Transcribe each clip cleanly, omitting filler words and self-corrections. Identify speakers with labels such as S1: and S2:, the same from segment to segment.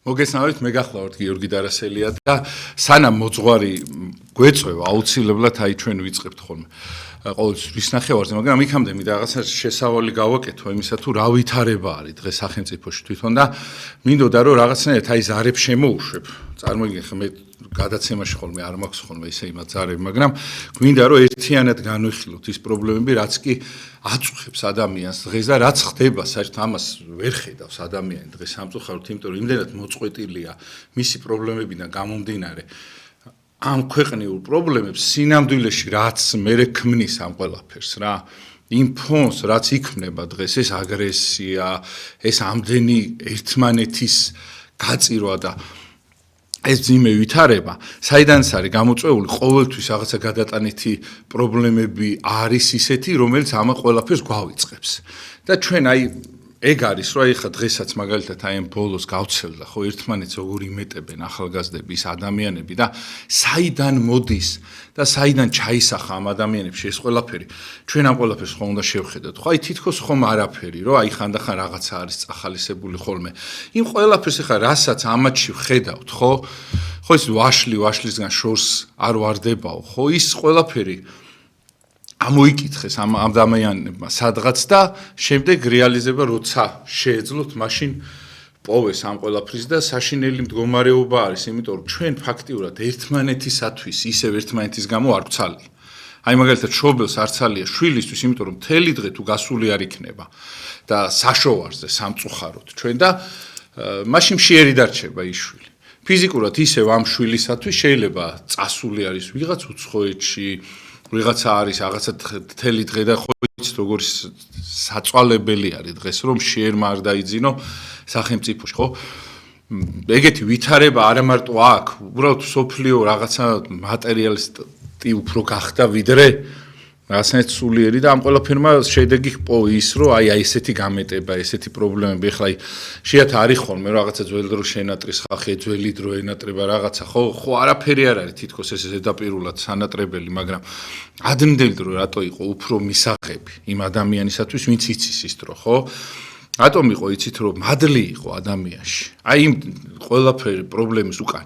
S1: მოგესალმებით, მე გახლავართ გიორგი დარასელია და სანამ მოძღვარი გვეწევა აუცილებლად აი ჩვენ ვიწყებთ ხოლმე ყოველთვის ვის ნახევარზე, მაგრამ იქამდე მინდა რაღაცა შესავალი გავაკეთო იმისა თუ რა ვითარება არის დღეს სახელმწიფოში თვითონ და მინდოდა რომ რაღაცნაირად აი ზარებს შემოუშვებ. წარმოგიდგენთ მე გადაცემაში ხოლმე არ მაქვს ხოლმე ისე იმათ ზარები, მაგრამ გვინდა რომ ერთიანად განვიხილოთ ის პრობლემები, რაც კი აწუხებს ადამიანს დღეს და რაც ხდება საერთოდ ამას ვერ ხედავს ადამიანი დღეს სამწუხაროდ, იმიტომ რომ იმდენად მოწყვეტილია მისი პრობლემებიდან გამომდინარე ამ ქვეყნიურ პრობლემებს სინამდვილეში რაც მერე ქმნის ამ ყველაფერს რა იმ ფონს რაც იქმნება დღეს ეს აგრესია ეს ამდენი ერთმანეთის გაწირვა და ეს ძიმე ვითარება საიდანაც არის გამოწვეული ყოველთვის რაღაცა გადატანითი პრობლემები არის ისეთი რომელიც ამ ყველაფერს გვავიწყებს და ჩვენ აი ეგ არის რომ აი ხა დღესაც მაგალითად აი ამ ბოლოს გავცელდა ხო ერთმანეთს როგორ იმეტებენ ახალგაზრდები ის ადამიანები და საიდან მოდის და საიდან ჩაისახა ამ ადამიანებში ეს ყველაფერი ჩვენ ამ ყველაფერს ხომ უნდა შევხედოთ ხო აი თითქოს ხომ არაფერი რომ აი ხანდახან რაღაცა არის წახალისებული ხოლმე იმ ყველაფერს ხა რასაც ამათში ვხედავთ ხო ის ვაშლისგან შორს არ ვარდებაო ხო ის ყველაფერი ამოიკითხეს ამ ადამიანებმა სადღაც და შემდეგ რეალიზება როცა შეეძლოთ მაშინ პოვეს ამ ყველაფრის და საშინელი მდგომარეობა არის იმიტომ რომ ჩვენ ფაქტიურად ერთმანეთისათვის ისევ ერთმანეთის გამო არ ვცალია აი მაგალითად შობელს არ ცალია შვილისთვის იმიტომ რომ მთელი დღე თუ გასული არ იქნება და საშოვარზე სამწუხაროდ ჩვენ და მაშინ მშიერი დარჩება ის შვილი ფიზიკურად ისევ ამ შვილისათვის შეიძლება წასული არის ვიღაც უცხოეთში ვიღაცა არის რაღაცა თელი დღე და ხო იცით როგორი საწვალებელი არის დღეს რომ შეერმა არ დაიძინო სახელმწიფოში ხო ეგეთი ვითარება არა მარტო აქ უბრალოდ სოფლიო რაღაცა მატერიალისტი უფრო გახდა ვიდრე რაღაცნაირად სულიერი და ამ ყველაფერმა შედეგი ჰპოვა ის რომ აი ესეთი გამეტება ესეთი პრობლემები ეხლა აი შეათ არის ხოლმე რაღაცა ძველი დრო შენატრის ხალხი ძველი დრო ენატრება რაღაცა ხო არაფერი არ არის თითქოს ეს ზედაპირულად სანატრებელი მაგრამ ადრინდელი დრო რატო იყო უფრო მისაღები იმ ადამიანისათვის ვინც იცის ის დრო ხო რატომ იყო იცით რომ მადლი იყო ადამიანში აი იმ ყველაფერი პრობლემის უკან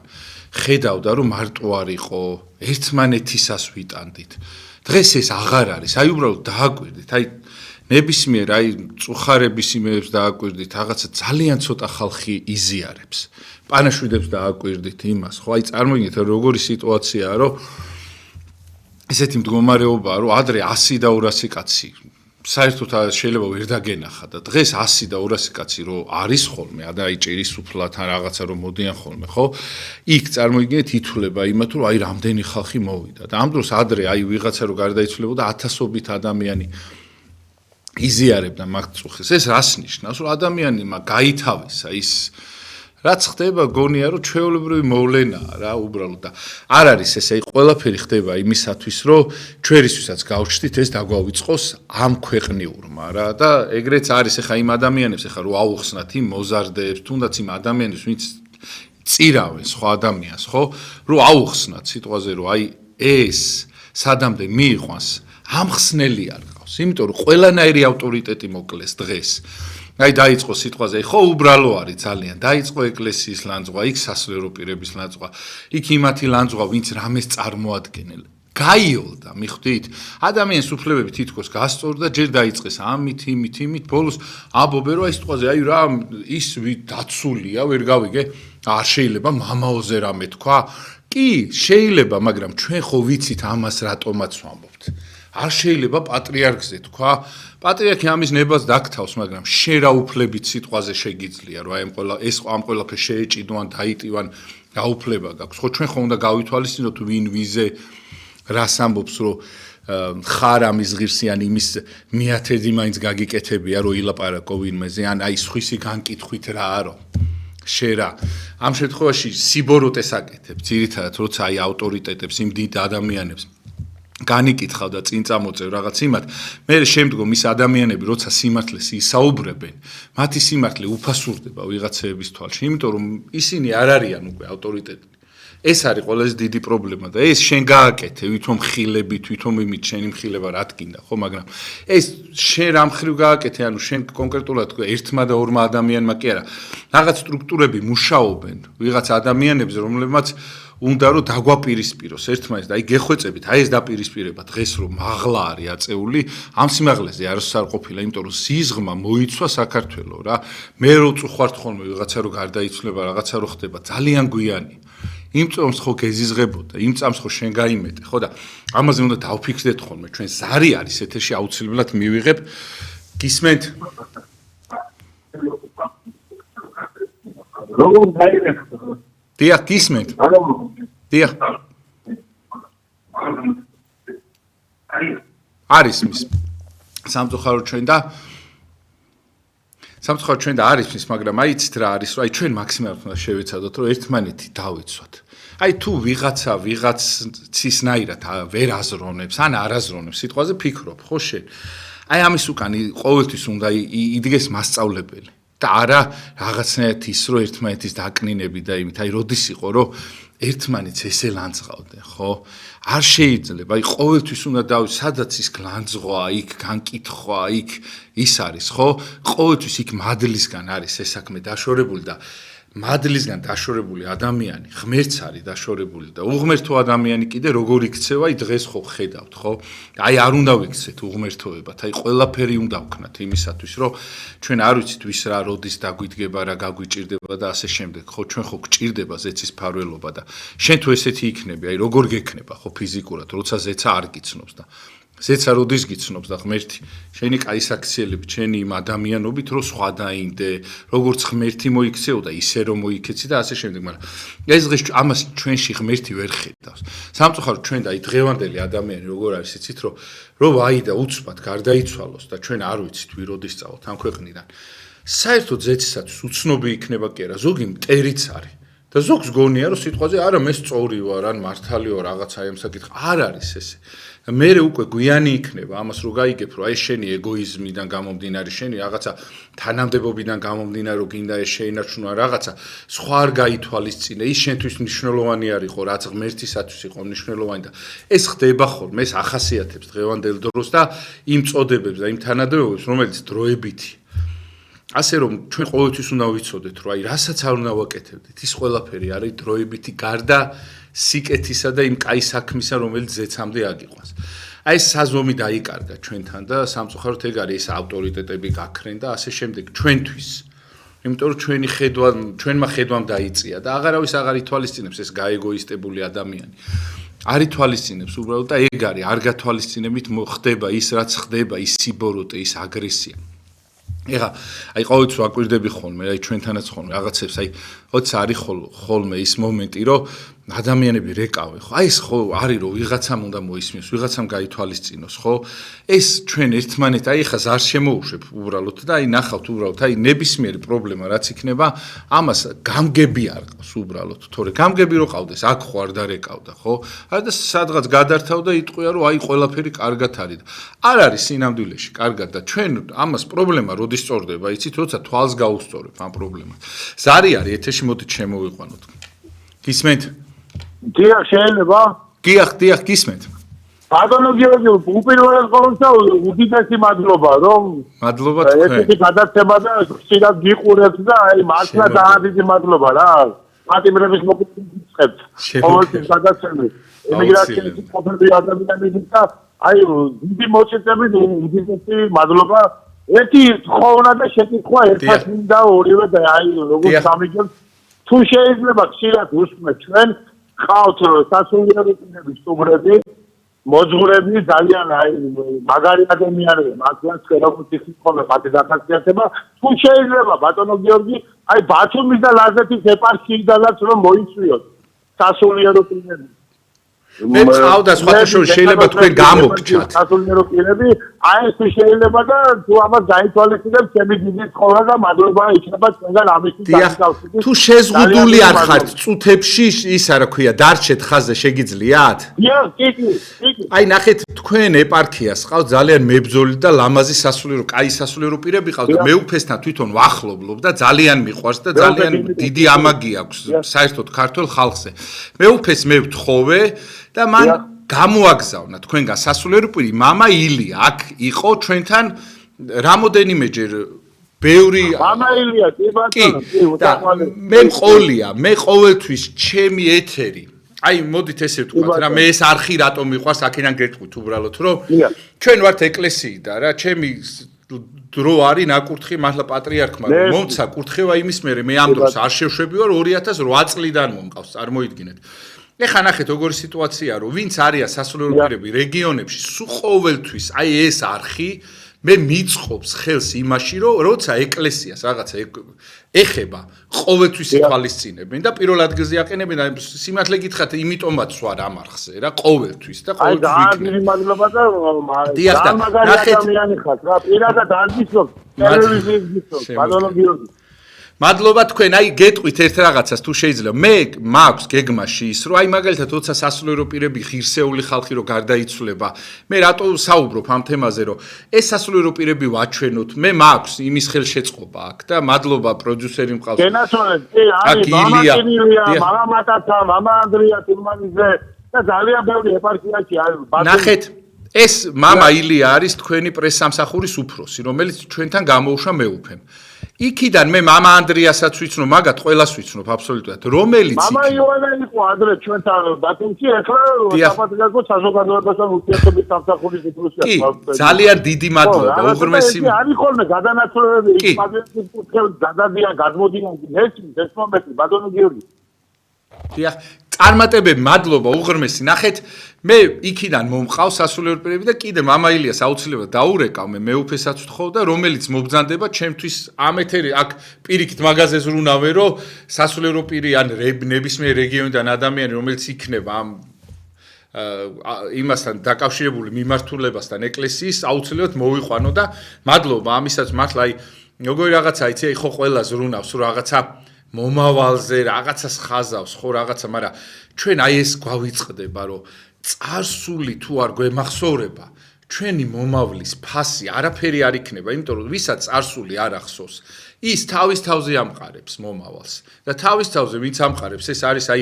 S1: ხედავდა რომ მარტო არ იყო ერთმანეთისას ვიტანდით დღეს ეს აღარ არის აი უბრალოდ დააკვირდით აი ნებისმიერ აი წუხარების იმებს დააკვირდით რაღაცა ძალიან ცოტა ხალხი იზიარებს პანაშვიდებს დააკვირდით იმას ხო აი წარმოგიდგენთ როგორი სიტუაციაა რომ ესეთი მდგომარეობაა რომ ადრე 100 და 200 კაცი საერთოდ შეიძლება ვერ დაგენახა და დღეს 100 და 200 კაცი რო არის ხოლმე აი ჭირის უფლად ან რაღაცა რომ მოდიან ხოლმე ხო იქ წარმოგიდგენთ ითვლება იმათ რომ აი რამდენი ხალხი მოვიდა და ამ დროს ადრე აი ვიღაცა რო გარდაიცვლებოდა ათასობით ადამიანი იზიარებდა მაგ წუხეს ეს რას ნიშნავს რომ ადამიანმა გაითავისა ის რაც ხდება გონია რომ ჩვეულებრივი მოვლენაა რა უბრალოდ და არ არის ესე ყველაფერი ხდება იმისათვის რომ ჩვენისთვისაც გავჩნდით ეს დაგვავიწყოს ამ ქვეყნიურმა რა და ეგრეც არის ახლა იმ ადამიანებს ახლა რომ აუხსნათ იმ მოზარდებს თუნდაც იმ ადამიანებს ვინც წირავენ სხვა ადამიანს ხო რომ აუხსნათ სიტყვაზე რომ აი ეს სადამდე მიიყვანს ამხსნელი არ ყავს იმიტომ რომ ყველანაირი ავტორიტეტი მოკლეს დღეს აი დაიწყო სიტყვაზე ხო უბრალო არის ძალიან დაიწყო ეკლესიის ლანძღვა იქ სასულიერო პირების ლანძღვა იქ იმათი ლანძღვა ვინც რამეს წარმოადგენენ გაიოლდა მიხვდით ადამიანის უფლებები თითქოს გასწორდა ჯერ დაიწყეს ამით იმით ბოლოს აბობე რომ აი სიტყვაზე აი რა ის დაცულია ვერ გავიგე არ შეიძლება მამაოზე რამე თქვა კი შეიძლება მაგრამ ჩვენ ხო ვიცით ამას რატომაც ვამბობთ არ შეიძლება პატრიარქზე თქვა პატრიარქი ამის ნებას დაგთავს მაგრამ შენ რა უფლებით სიტყვაზე შეგიძლია რომ აი ამ ყველაფერს შეეჭიდო ან დაიტივან გაუფლება გაქვს ხო ჩვენ ხომ უნდა გავითვალისწინოთ ვინ ვიზე რას ამბობს რომ ხარ ამის ღირსი ან იმის მიათედი მაინც გაგიკეთებია რომ ილაპარაკო ვინმეზე ან აი სხვისი განკითხვით რა რომ შეერა ამ შემთხვევაში სიბოროტეს აკეთებ ძირითადად როცა აი ავტორიტეტებს იმ დიდ ადამიანებს განიკითხავ და წინ წამოწევ რაღაც იმათ მე შემდგომ ის ადამიანები როცა სიმართლეს ისაუბრებენ მათი სიმართლე უფასურდება ვიღაცების თვალში იმიტომ რომ ისინი არ არიან უკვე ავტორიტეტი ეს არის ყველაზე დიდი პრობლემა და ეს შენ გააკეთე, ვითომ ხილები, თვითონ იმით შენი მხილება რა თქინდა, ხო, მაგრამ ეს შენ რა მხრივ გააკეთე, ანუ შენ კონკრეტულად ერთმა და ორმა ადამიანმა კი არა, რაღაც სტრუქტურები მუშაობენ, ვიღაც ადამიანებს, რომლებმაც უნდა რომ დაგვაპირისპიროს ერთმანეთს და აი გეხვეწებით, აი ეს დაპირისპირება დღეს რომ მაღლა არის აწეული, ამ სიმაღლეზე არც არ ყოფილა, იმიტომ რომ სიზღმა მოიცვა საქართველოს რა. მე რო წუხართ ხოლმე ვიღაცა რო გარდაიცვლება, რაღაცა რო ხდება, ძალიან გვიანი. იმ წამს ხო გეზიზღებოდა, იმ წამს ხო შენ გაიმეტე, ხო და ამაზე უნდა დავფიქსდეთ ხოლმე, ჩვენ ზარი არის ეთერში აუცილებლად მივიღებ. გისმენთ?
S2: როგორ გაიგეთ?
S1: დიახ, გისმენთ? დიახ. არის მის სამწუხაროდ ჩვენ და არის მის, მაგრამ აიცით რა არის, რომ აი ჩვენ მაქსიმალურად უნდა შევეცადოთ, რომ ერთმანეთი დავიცვათ. აი თუ ვიღაცისნაირად ვერ აზროვნებს, ან არ აზროვნებს, სიტყვაზე ფიქრობ, ხო შენ? აი ამის უკან ყოველთვის უნდა იდგეს მასწავლებელი. და არა რაღაცნაირად ის რომ ერთმანეთის დაკნინები და იმით, აი როდის იყო რომ ერთმანეთს ესე ლანძღავდნენ, ხო? არ შეიძლება, აი ყოველთვის უნდა დავი, სადაც ის გლანძღვა, იქ განკითხვა, იქ ის არის, ხო? ყოველთვის იქ მადლისგან არის ეს საქმე დაშორებული და მადლისგან დაშორებული ადამიანი ღმერთს არის დაშორებული და უღმერთო ადამიანი კიდე როგორ იქცევა, აი დღეს ხო ხედავთ, ხო? აი არ უნდა ვიქცეთ უღმერთოებად, აი ყველაფერი უნდა ვქნათ იმისათვის, რომ ჩვენ არ ვიცით ვის რა როდის დაგვიდგება, რა გაგვიჭირდება და ასე შემდეგ, ხო? ჩვენ ხო გჭირდება ზეცის ფარველობა და შენ თუ ესეთი იქნები, აი როგორ გექნება, ხო ფიზიკურად, როცა ზეცა არ გიცნობს და ზეცა როდის გიცნობს და ღმერთი, შენი კაი საქციელები, შენი იმ ადამიანობით რო სხვა დაინდე, როგორც ღმერთი მოიქცეოდა, ისე რომ მოიქეცი და ასე შემდეგ, მაგრამ ეს დღეს ამას ჩვენში ღმერთი ვერ ხედავს. სამწუხაროდ ჩვენ და აი დღევანდელი ადამიანი როგორ არის, იცით რომ აი და უცბად გარდაიცვალოს და ჩვენ არ ვიცით ვიროდის წავალთ ამ ქვეყნიდან. საერთოდ ზეცისათვის უცნობი იქნება კი არა, ზოგი მტერიც არის. და ზოგს გონია რომ სიტყვაზე არა მე სწორი ვარ, ან მართალი ვარ, რაღაცა აი ამ საკითხი არ არის ესე. მე უკვე გვიანი იქნება ამას რო გაიგებ რომ აი შენი ეგოიზმიდან გამომდინარე შენი რაღაცა თანამდებობიდან გამომდინარე რომ გინდა ეს შეინარჩუნო რაღაცა სხვა არ გაითვალისწინე ის შენთვის მნიშვნელოვანი არ იყო რაც ღმერთისათვის იყო მნიშვნელოვანი და ეს ხდება ხოლმე ეს ახასიათებს დღევანდელ დროს და იმ წოდებებს და იმ თანამდებობებს რომელიც დროებითი ასე რომ ჩვენ ყოველთვის უნდა ვიცოდეთ რომ აი რასაც არ უნდა ვაკეთებდეთ ის ყველაფერი არის დროებითი გარდა სიკეთისა და იმ კაი საქმისა რომელიც ზეცამდე აგიყვანს. აი ეს საზომი დაიკარგა ჩვენთან და სამწუხაროდ ეგ არის ეს ავტორიტეტები გაქრენ და ასე შემდეგ ჩვენთვის. იმიტომ რომ ჩვენმა ხედვამ დაიწია და აღარავის აღარ ითვალისწინებს ეს გაეგოისტებული ადამიანი. არ ითვალისწინებს უბრალოდ და ეგ არის არ გათვალისწინებით ხდება ის რაც ხდება ის სიბოროტე ის აგრესია. ეხა აი ყოველთვის ვაკვირდები ხოლმე აი ჩვენთანაც ხოლმე რაღაცებს აი როცა არის ხოლმე ის მომენტი რომ ადამიანები რეკავენ ხო აი ეს ხო არის რომ ვიღაცამ უნდა მოისმინოს ვიღაცამ გაითვალისწინოს ხო ეს ჩვენ ერთმანეთ აი ეხა ზარ შემოუშვებ უბრალოდ და აი ნახავთ უბრალოდ აი ნებისმიერი პრობლემა რაც იქნება ამას გამგები არ ყავს უბრალოდ თორე გამგები რო ყავდეს აქ ხო არ დარეკავდა ხო აი და სადღაც გადართავდა იტყვია რომ აი ყველაფერი კარგად არის და არ არის სინამდვილეში კარგად და ჩვენ ამას პრობლემა როდის სწორდება იცით როცა თვალს გაუსწორებ ამ პრობლემას ზარი არის ეთერში მოდით შემოვიყვანოთ გისმენთ
S2: დიახ შეიძლება
S1: დიახ გისმენთ
S2: ბატონო გიორგი უპირველეს ყოვლისა უდიდესი მადლობა რომ
S1: მადლობა თქვენ
S2: ესეთი გადაცემა და ხშირად გიყურებთ და აი მართლა დაადიდი მადლობა რა პატიმრების მოგიწევთ ყოველთვის გადაცემით ემიგრაციის ყოფილი ადამიანები და აი დიდი მოწესებით უდიდესი მადლობა ერთი ხოვნა და შეკითხვა ერთად მინდა ორივე და აი როგორ სამიგებს თუ შეიძლება ხშირად უსმენთ ჩვენ ყავთ სასულიერო წინების სტუმრები მოძღვრები ძალიან აი მაგარი ადამიანები მაგას ხერხით იქნება მათი დახასიათება თუ შეიძლება ბატონო გიორგი აი ბათუმის და ლაზეთის ეპარქიიდანაც რომ მოიწვიოთ სასულიერო წინები
S1: მე წავდა სხვათა შორის შეიძლება თქვენ გამოგჩათ.
S2: სასულიერო პირები, აი ეს შეიძლება და თუ ამას გაითვალისწინებ, ჩემი დიდი ცხოვრება და მადლობა იქნება თქვენგან ამისთვის
S1: განსაკუთრებით. თუ შეზღუდული არ ხართ წუთებში, ისა რა ქვია, დარჩეთ ხაზზე შეგიძლიათ?
S2: კი.
S1: აი ნახეთ, თქვენ ეპარქიას ყავთ ძალიან მებრძოლი და ლამაზი სასულიერო, კაი სასულიერო პირები ყავთ და მეუფესთან თვითონ ვახლობლობ და ძალიან მიყვარს და ძალიან დიდი ამაგი აქვს საერთოდ ქართულ ხალხზე. მეუფეს მე ვთხოვე და მან გამოაგზავნა თქვენგან სასულიერო პირი მამა ილია აქ იყო ჩვენთან რამოდენიმეჯერ ბევრი
S2: მამა ილია კი ბატონო
S1: მე მყოლია მე ყოველთვის ჩემი ეთერი აი მოდით ესე ვთქვათ რა მე ეს არხი რატომ მიყვარს აქედან გეტყვით უბრალოდ რომ ჩვენ ვართ ეკლესიიდან რა ჩემი დრო არის ნაკურთხი მართლა პატრიარქმა მომცა კურთხევა იმის მერე მე ამ დროს არ შევშვები ვარ 2008 წლიდან მომყავს წარმოიდგინეთ ეხლა ნახეთ როგორი სიტუაციაა რომ ვინც არიან სასულიერო პირები რეგიონებში სულ ყოველთვის აი ეს არხი მე მიწყობს ხელს იმაში რომ როცა ეკლესიას რაღაცა ეხება ყოველთვის ითვალისწინებენ და პირველ ადგილზე აყენებენ და სიმართლე გითხრათ იმიტომაც ვარ ამ არხზე რა ყოველთვის და ყოველთვის
S2: აი ძალიან მადლობა და მაგარი ადამიანი ხართ რა პირადად არ გისურვებ ტელევიზიის გისურვებ ბატონო გიორგი
S1: მადლობა თქვენ აი გეტყვით ერთ რაღაცას თუ შეიძლება მე მაქვს გეგმაში ის რომ აი მაგალითად როცა სასულიერო პირები ღირსეული ხალხი რო გარდაიცვლება მე რატო საუბრობ ამ თემაზე რომ ეს სასულიერო პირები ვაჩვენოთ მე მაქვს იმის ხელშეწყობა აქ და მადლობა პროდიუსერი მყავს
S2: გენაცვალეთ კი არის მამა კინილია მამა მატაცა მამა ანდრია თურმანიძე და ძალიან ბევრი ეპარქიაში არის
S1: ნახეთ ეს მამა ილია არის თქვენი პრესსამსახურის უფროსი რომელიც ჩვენთან გამოუშვა მეუფემ იქიდან მე მამა ანდრიასაც ვიცნობ, მაგათ ყველას ვიცნობ აბსოლუტურად. რომელიც
S2: მამა იოანა იყო ადრე ჩვენთან ბათუმში, ახლა საპატრიარქოს საზოგადოებასთან ურთიერთობის სამსახურის უფროსია.
S1: კი, ძალიან დიდი მადლობა. უღრმესი
S2: არის ხოლმე გადანაცვლებები, პატრიარქის კურთხევით გადადიან, გადმოდიან, ეს მომენტი ბატონო გიორგი.
S1: დიახ, წარმატებები, მადლობა, უღრმესი. ნახეთ, მე იქიდან მომყავს სასულიერო პირები და კიდე მამა ილიას აუცილებლად დაურეკავ მე მეუფესაც ვთხოვ და რომელიც მობრძანდება ჩემთვის ამ ეთერი აქ პირიქით მაგაზე ზრუნავე რომ სასულიერო პირი ან ნებისმიერ რეგიონიდან ადამიანი რომელიც იქნება ამ იმასთან დაკავშირებული მიმართულებასთან ეკლესიის აუცილებლად მოვიყვანო და მადლობა ამისაც მართლა აი როგორი რაღაცა იცი აი ხო ყველა ზრუნავს რომ რაღაცა მომავალზე რაღაცას ხაზავს ხო რაღაცა მაგრამ ჩვენ აი ეს გვავიწყდება რომ წარსული თუ არ გვემახსოვრება ჩვენი მომავლის ფასი არაფერი არ იქნება იმიტომ რომ ვისაც წარსული არ ახსოვს ის თავის თავზე ამყარებს მომავალს და თავის თავზე ვინც ამყარებს ეს არის აი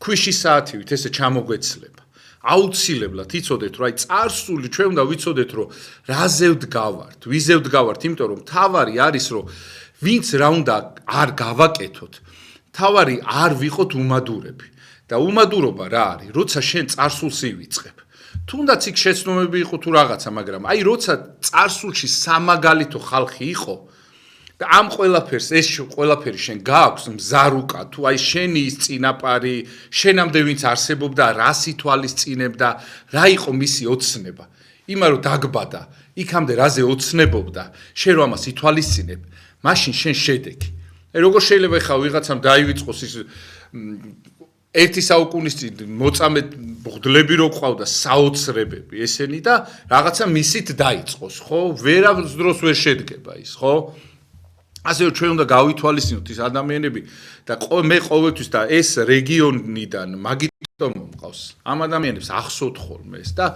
S1: ქვიშის საათივით ესე ჩამოგვეცლება აუცილებლად იცოდეთ რომ აი წარსული ჩვენ უნდა ვიცოდეთ რომ რაზე ვდგავართ ვიზე ვდგავართ იმიტომ რომ თავარი არის რომ ვინც რა უნდა არ გავაკეთოთ თავარი არ ვიყოთ უმადურები და უმადურობა რა არის? როცა შენ წარსულს ივიწყებ. თუნდაც იქ შეცდომები იყო თუ რაღაცა, მაგრამ აი როცა წარსულში სამაგალითო ხალხი იყო და ამ ყველაფერს ეს ყველაფერი შენ გააქვს მზარუკა თუ აი შენი ის წინაპარი, შენამდე ვინც არსებობდა, რა სითვალისწინებდა, რა იყო მისი ოცნება. იმა რომ დაგბადა, იქამდე რაზე ოცნებობდა, შენ რომ ამას ითვალისწინებ, მაშინ შენ შედეგი. როგორ შეიძლება ხა ვიღაცამ დაივიწყოს ის ერთი საუკუნის წინ მოწამე ბღდლები რო ყავდა საოცრებები ესენი და რაღაცა მისით დაიწყოს ხო ვერავის დროს ვერ შედგება ის ხო ასე რომ ჩვენ უნდა გავითვალისწინოთ ის ადამიანები და მე ყოველთვის და ეს რეგიონიდან მაგიტომ მომყავს ამ ადამიანებს ახსოვთ ხოლმე ეს და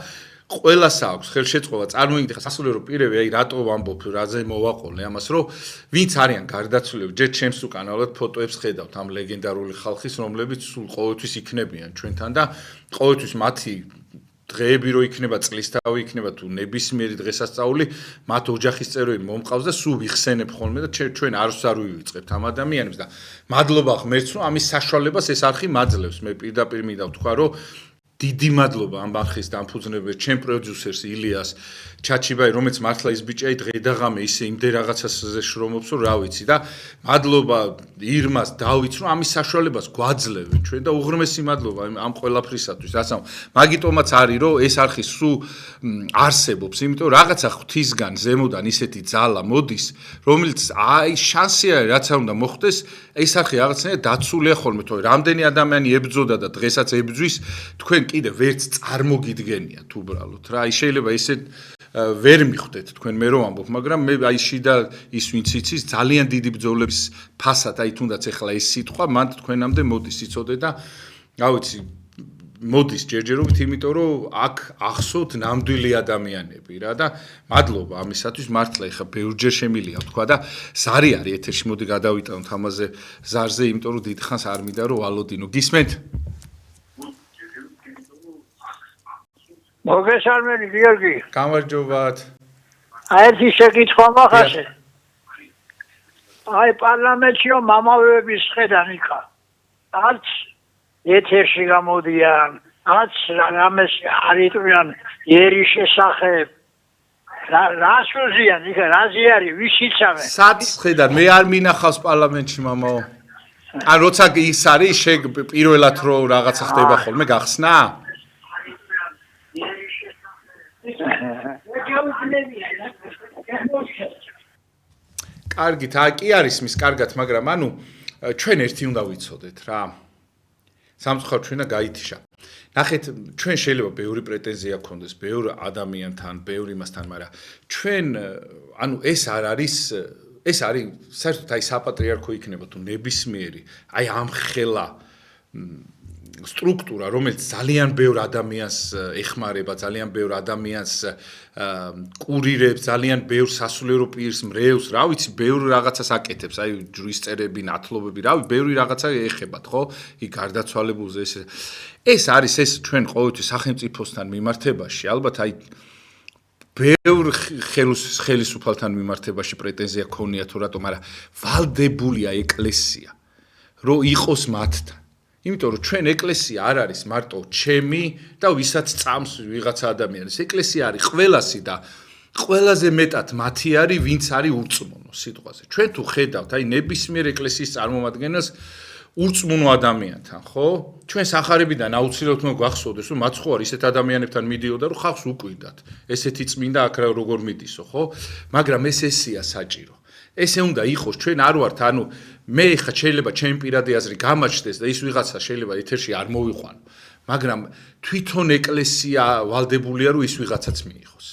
S1: ყველას აქვს ხელშეწყობა წარმოიდგინე ხა სასულიერო პირები აი რატო ვამბობ რაზე მოვაყოლე ამას რომ ვინც არიან გარდაცვლილები ჯერ ჩემს უკან ალბათ ფოტოებს ხედავთ ამ ლეგენდარული ხალხის რომლებიც სულ ყოველთვის იქნებიან ჩვენთან და ყოველთვის მათი დღეები რო იქნება წლისთავი იქნება თუ ნებისმიერი დღესასწაული მათ ოჯახის წევრები მომყავს და სულ ვიხსენებ ხოლმე და ჩვენ არც არ ვივიწყებთ ამ ადამიანებს და მადლობა ღმერთს რომ ამის საშუალებას ეს არხი მაძლევს მე პირდაპირ მინდა ვთქვა რომ დიდი მადლობა ამ არხის დამფუძნებელს ჩემ პროდიუსერს ილიას ჩაჩიბაი რომელიც მართლა ის ბიჭი დღე და ღამე ისე იმდენ რაღაცაზე შრომობს რომ რა ვიცი და მადლობა ირმას დავით რომ ამის საშუალებას გვაძლევენ ჩვენ და უღრმესი მადლობა ამ ყველაფრისათვის რასამ მაგიტომაც არის რომ ეს არხი სულ არსებობს იმიტომ რაღაცა ღვთისგან ზემოდან ისეთი ძალა მოდის რომელიც აი შანსია რაც არ უნდა მოხდეს ეს არხი რაღაცნაირად დაცულია ხოლმე თორე რამდენი ადამიანი ებძოდა და დღესაც ებძვის თქვენ კიდე ვერც წარმოგიდგენიათ უბრალოდ რა. აი შეიძლება ესე ვერ მიხვდეთ თქვენ მე რომ ამბობ, მაგრამ მე აი შიდა ის ვინც იცის ძალიან დიდი ბრძოლების ფასად, აი თუნდაც ეხლა ეს სიტყვა მანდ თქვენამდე მოდის იცოდე და რა ვიცი მოდის ჯერჯერობით, იმიტომ რომ აქ ახსოვთ ნამდვილი ადამიანები რა და მადლობა ამისათვის მართლა ეხლა ბევრჯერ შემილია თქვა და ზარი არის ეთერში, მოდი გადავიტანოთ ამაზე ზარზე, იმიტომ რომ დიდხანს არ მინდა რომ ვალოდინო. გისმენთ?
S3: მოგესალმები გიორგი.
S1: გამარჯობათ.
S3: ერთი შეკითხვა მახასე. აი პარლამენტშიო მამავეების ხედან იქა. არც ეთერში გამოდიან, არც რამეს არიტყვიან ერის შესახებ. რას უზიან, იქ რაზი არის, ვის იცავენ?
S1: სად ხედან? მე არ მინახავს პარლამენტში მამაო. ან როცა ის არის პირველად რო რაღაცა ხდება ხოლმე გახსნა? კარგით, კი არის მის კარგად, მაგრამ ანუ ჩვენ ერთი უნდა ვიცოდეთ რა. სამწუხაროდ ჩვენ და გაითიშა. ნახეთ, ჩვენ შეიძლება ბევრი პრეტენზია გქონდეს ბევრ ადამიანთან, ბევრ იმასთან, მაგრამ ჩვენ ანუ ეს არის საერთოდ აი საპატრიარქო იქნება თუ ნებისმიერი, აი ამ ხელა სტრუქტურა, რომელიც ძალიან ბევრ ადამიანს ეხმარება, ძალიან ბევრ ადამიანს კურირებს, ძალიან ბევრ სასულიერო პირს მრევს, რა ვიცი, ბევრ რაღაცას აკეთებს, აი ჯვრისწერები, ნათლობები, რა ვიცი, ბევრი რაღაცა ეხებათ, ხო? იქ გარდაცვალებულზე ეს არის ეს ჩვენ ყოველთვის სახელმწიფოსთან მიმართებაში, ალბათ აი ბევრ ხელისუფალთან მიმართებაში პრეტენზია გქონია თუ რატომ, მაგრამ ვალდებულია ეკლესია, რომ იყოს მათთან. იმიტომ რომ ჩვენ ეკლესია არ არის მარტო ჩემი და ვისაც წამს ვიღაცა ადამიანის. ეკლესია არის ყველასი და ყველაზე მეტად მათი არის, ვინც არის ურწმუნო სიტყვაზე. ჩვენ თუ ხედავთ, აი ნებისმიერ ეკლესიის წარმომადგენელს ურწმუნო ადამიანთან, ხო? ჩვენ სახარებიდან აუცილებლად უნდა გვახსოვდეს, რომ მათ ხო არ ისეთ ადამიანებთან მიდიოდა, რომ ხალხს უკვირდათ. ესეთი წმინდა აქ როგორ მიდისო, ხო? მაგრამ ესეა საჭირო. ესე უნდა იყოს, ჩვენ არ ვართ, ანუ მე ხა შეიძლება ჩემი პირადი აზრი გამაჩნდეს და ის ვიღაცა შეიძლება ეთერში არ მოვიყვანო, მაგრამ თვითონ ეკლესია ვალდებულია, რომ ის ვიღაცაც მიიღოს.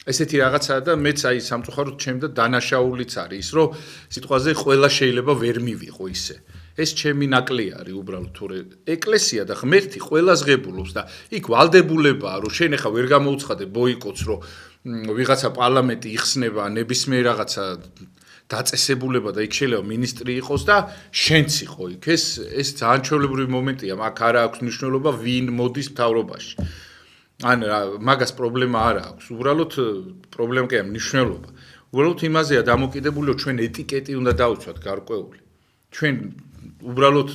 S1: ესეთი რაღაცაა და მეც აი სამწუხაროდ ჩემდა დანაშაულიც არის ის, რომ სიტყვაზე ყველა შეიძლება ვერ მივიღო ისე. ეს ჩემი ნაკლი არის უბრალოდ, თორე ეკლესია და ღმერთი ყველას ღებულობს და იქ ვალდებულებაა, რომ შენ ხა ვერ გამოუცხადე ბოიკოტს, რომ ვიღაცა პარლამენტი იხსნება ნებისმიერ რაღაცა დაწესებულება და იქ შეიძლება მინისტრი იყოს და შენც იყო იქ. ეს ძალიან ჩვეულებრივი მომენტია, აქ არ აქვს მნიშვნელობა ვინ მოდის მთავრობაში. ან მაგას პრობლემა არ აქვს. უბრალოდ პრობლემა კი არა, მნიშვნელობა. უბრალოდ იმაზეა დამოკიდებული, რომ ჩვენ ეტიკეტი უნდა დავიცვათ გარკვეული. ჩვენ უბრალოდ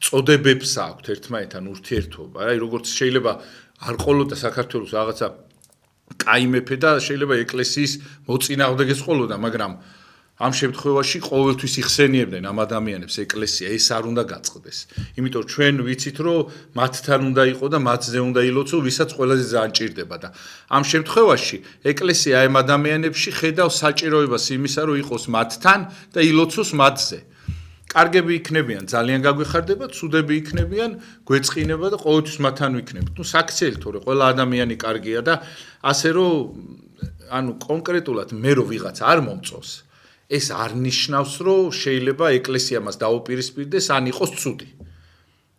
S1: წოდებებს აქვთ ერთმანეთთან ურთიერთობა. აი როგორც შეიძლება არ ყოლოდა საქართველოს რაღაცა კაი მეფე და შეიძლება ეკლესიის მოწინააღმდეგეც ყოლოდა, მაგრამ ამ შემთხვევაში ყოველთვის იხსენიებდნენ ამ ადამიანებს ეკლესია, ეს არ უნდა გაწყდეს. იმიტომ რომ ჩვენ ვიცით, რომ მათთან უნდა იყო და მათზე უნდა ილოცო, ვისაც ყველაზე ძალიან ჭირდება და ამ შემთხვევაში ეკლესია ამ ადამიანებში ხედავს საჭიროებას იმისა, რომ იყოს მათთან და ილოცოს მათზე. კარგები იქნებიან, ძალიან გაგვეხარდება, ცუდები იქნებიან, გვეწყინება და ყოველთვის მათთან ვიქნებით. ნუ საქციელი თორე ყველა ადამიანი კარგია და ასე რომ ანუ კონკრეტულად მე რო ვიღაც არ მომწონს ეს არ ნიშნავს, რომ შეიძლება ეკლესია მას დაუპირისპირდეს, ან იყოს ცუდი.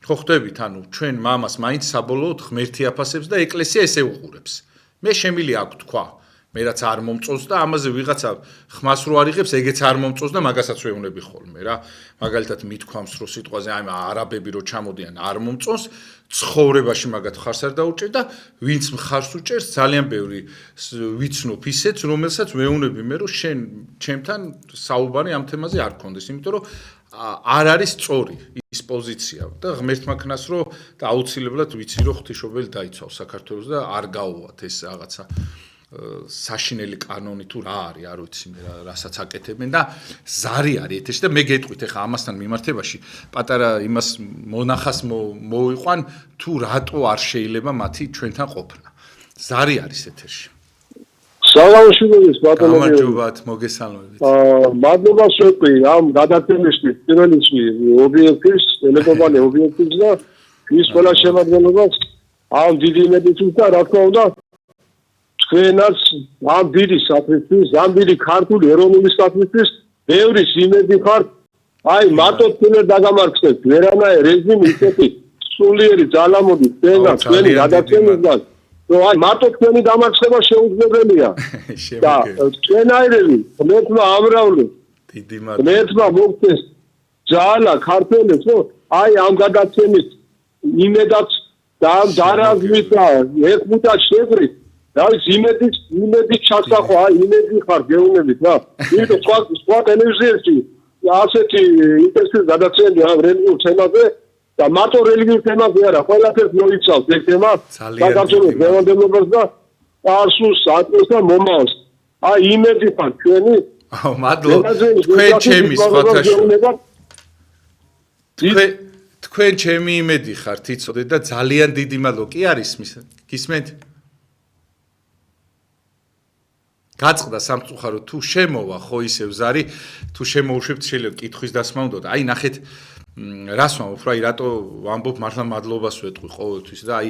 S1: ხო ხვდებით, ანუ ჩვენ მამას მაინც საბოლოოდ ღმერთი აფასებს და ეკლესია ესე უყურებს. მე შემილი აქვს თქვა, მე რაც არ მომწონს და ამაზე ვიღაცა ხმას რო არიღებს, ეგეც არ მომწონს და მაგასაც ვეუბნები ხოლმე რა. მაგალითად მithქვამს, რომ სიტყვაზე აი არაბები რო ჩამოდიან, არ მომწონს, ცხოვრებაში მაგათ ხარს არ დაუჭერ და ვინც ხარს უჭერს, ძალიან ბევრი ვიცნობ ისეც, რომელსაც ვეუბნები მე, რომ შენ ჩემთან საუბარი ამ თემაზე არ გქონდეს, იმიტომ რომ არ არის სწორი ის პოზიცია და ღმერთმა ქნას, რომ და აუცილებლად ვიცი, რომ ღვთისმშობელი დაიცვავს საქართველოს და არ გაუვათ ეს რაღაცა საშინელი კანონი თუ რა არის, არ ვიცი მე რასაც აკეთებენ და ზარი არის ეთერში და მე გეტყვით ახლა ამასთან მიმართებაში პატარა იმას მონახას მოვიყვან თუ რატო არ შეიძლება მათი ჩვენთან ყოფნა. ზარი არის ეთერში.
S2: სალამშუბის ბატონო.
S1: გამარჯობათ, მოგესალმებით.
S2: მადლობა შეყვი ამ გადაცემისთვის, პირველ რიგში ობიექტის, ტელეკომპანია ობიექტის და ის ყველა შემადგენლობას ამ დიდი იმედით და რა თქმა უნდა თქვენაც ამ დიდი საფრთხის, ამ დიდი ქართული ეროვნული საფრთხის ბევრი იმედი ხართ. აი მარტო თქვენ დაგამარცხებთ ვერანაირ რეჟიმი ისეთი სულიერი ძალამოდი თქვენი გადაცემისგან რომ აი მარტო თქვენი დამარცხება შეუძლებელია და თქვენაირები ღმერთმა ამრავლეს
S1: დიდი მადლობა
S2: ღმერთმა მოგცეს ძალა ქართველებს რომ აი ამ გადაცემის იმედაც და ამ დარაზმით და ეხმუდაც შეგრით და იმედი ჩასახვა აი იმედი ხარ გეუბნებით რა იმიტომ სხვა ტელევიზიაში ასეთი ინტერესული გადაცემები ამ რელიგიურ თემაზე და მარტო რელიგიურ თემაზე არა, ყველაფერს მოიცავს ეს თემა საქართველოს დღევანდელობას და წარსულს, ატმოს და მომავალს. აი იმედი ხარ ჩვენი.
S1: მადლობა. თქვენ ჩემი სხვათაშორისო. თქვენ ჩემი იმედი ხართ, იცოდეთ და ძალიან დიდი მადლობა. კი არის გისმენთ? გაწყდა სამწუხარო თუ შემოვა ხო ისევ ზარი თუ შემოუშვებთ შეიძლება კითხვის დასმა უნდა და აი ნახეთ რას ვამბობ რა რატო ვამბობ მართლა მადლობას ვეტყვი ყოველთვის და აი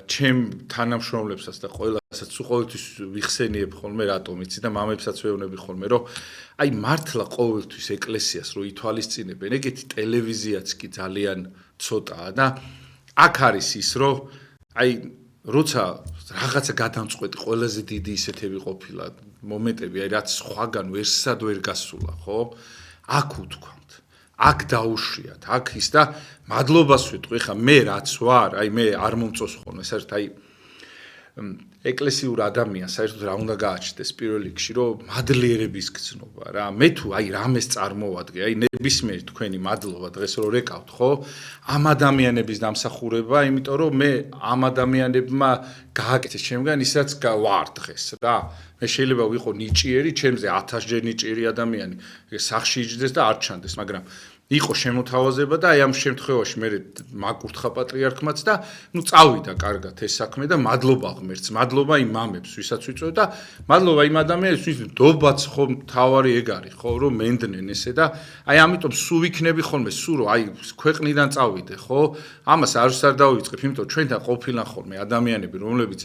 S1: ჩემ თანამშრომლებსაც და ყველასაც თუ ყოველთვის ვიხსენიებ ხოლმე რატომ იცი და მამებსაც ვეუბნები ხოლმე რომ აი მართლა ყოველთვის ეკლესიას რო ითვალისწინებენ ეგეთი ტელევიზიაც კი ძალიან ცოტაა და აქ არის ის რომ აი როცა რაღაცა გადამწყვეტი ყველაზე დიდი ისეთები ყოფილა მომენტები აი რაც სხვაგან ვერსად ვერ გასულა ხო აქ უთქვამთ აქ დაუშვიათ აქ ის და მადლობას ვიტყვი ხა მე რაც ვარ აი მე არ მომწოს ხოლმე საერთოდ აი ეკლესიურ ადამიანს საერთოდ რა უნდა გააჩნდეს პირველ რიგში რომ მადლიერების გზნობა რა მე თუ აი რამეს წარმოვადგე აი ნებისმიერ თქვენი მადლობა დღეს რო რეკავთ ხო ამ ადამიანების დამსახურება იმიტომ რომ მე ამ ადამიანებმა გააკეთეს ჩემგან ისაც ვარ დღეს რა მე შეიძლება ვიყო ნიჭიერი ჩემზე 1000 ჯერ ნიჭიერი ადამიანი სახში იჯდეს და არ ჩანდეს მაგრამ იყო შემოთავაზება და აი ამ შემთხვევაში მე მაკურთხა პატრიარქმაც და ნუ წავიდა კარგად ეს საქმე და მადლობა ღმერთს მადლობა იმ მამებს ვისაც ვიწევ და მადლობა იმ ადამიანებს ვის დობაც ხო თავარი ეგ არის ხო რომ მენდნენ ესე და აი ამიტომ სულ ვიქნები ხოლმე სულ რომ აი ქვეყნიდან წავიდე ხო ამას არც არ დავიწყებ იმიტომ ჩვენთან ყოფილან ხოლმე ადამიანები რომლებიც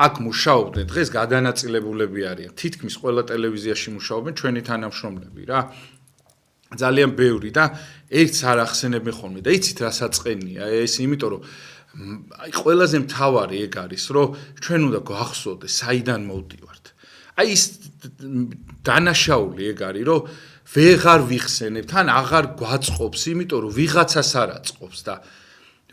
S1: აქ მუშაობდნენ დღეს გადანაწილებულები არიან თითქმის ყველა ტელევიზიაში მუშაობენ ჩვენი თანამშრომლები რა ძალიან ბევრი და ერთს არ ახსენებენ ხოლმე და იცით რა საწყენია ეს იმიტომ რომ აი ყველაზე მთავარი ეგ არის რომ ჩვენ უნდა გვახსოვდეს საიდან მოვდივართ აი ის დანაშაული ეგ არის რომ ვეღარ ვიხსენებთ ან აღარ გვაწყობს იმიტომ რომ ვიღაცას არ აწყობს და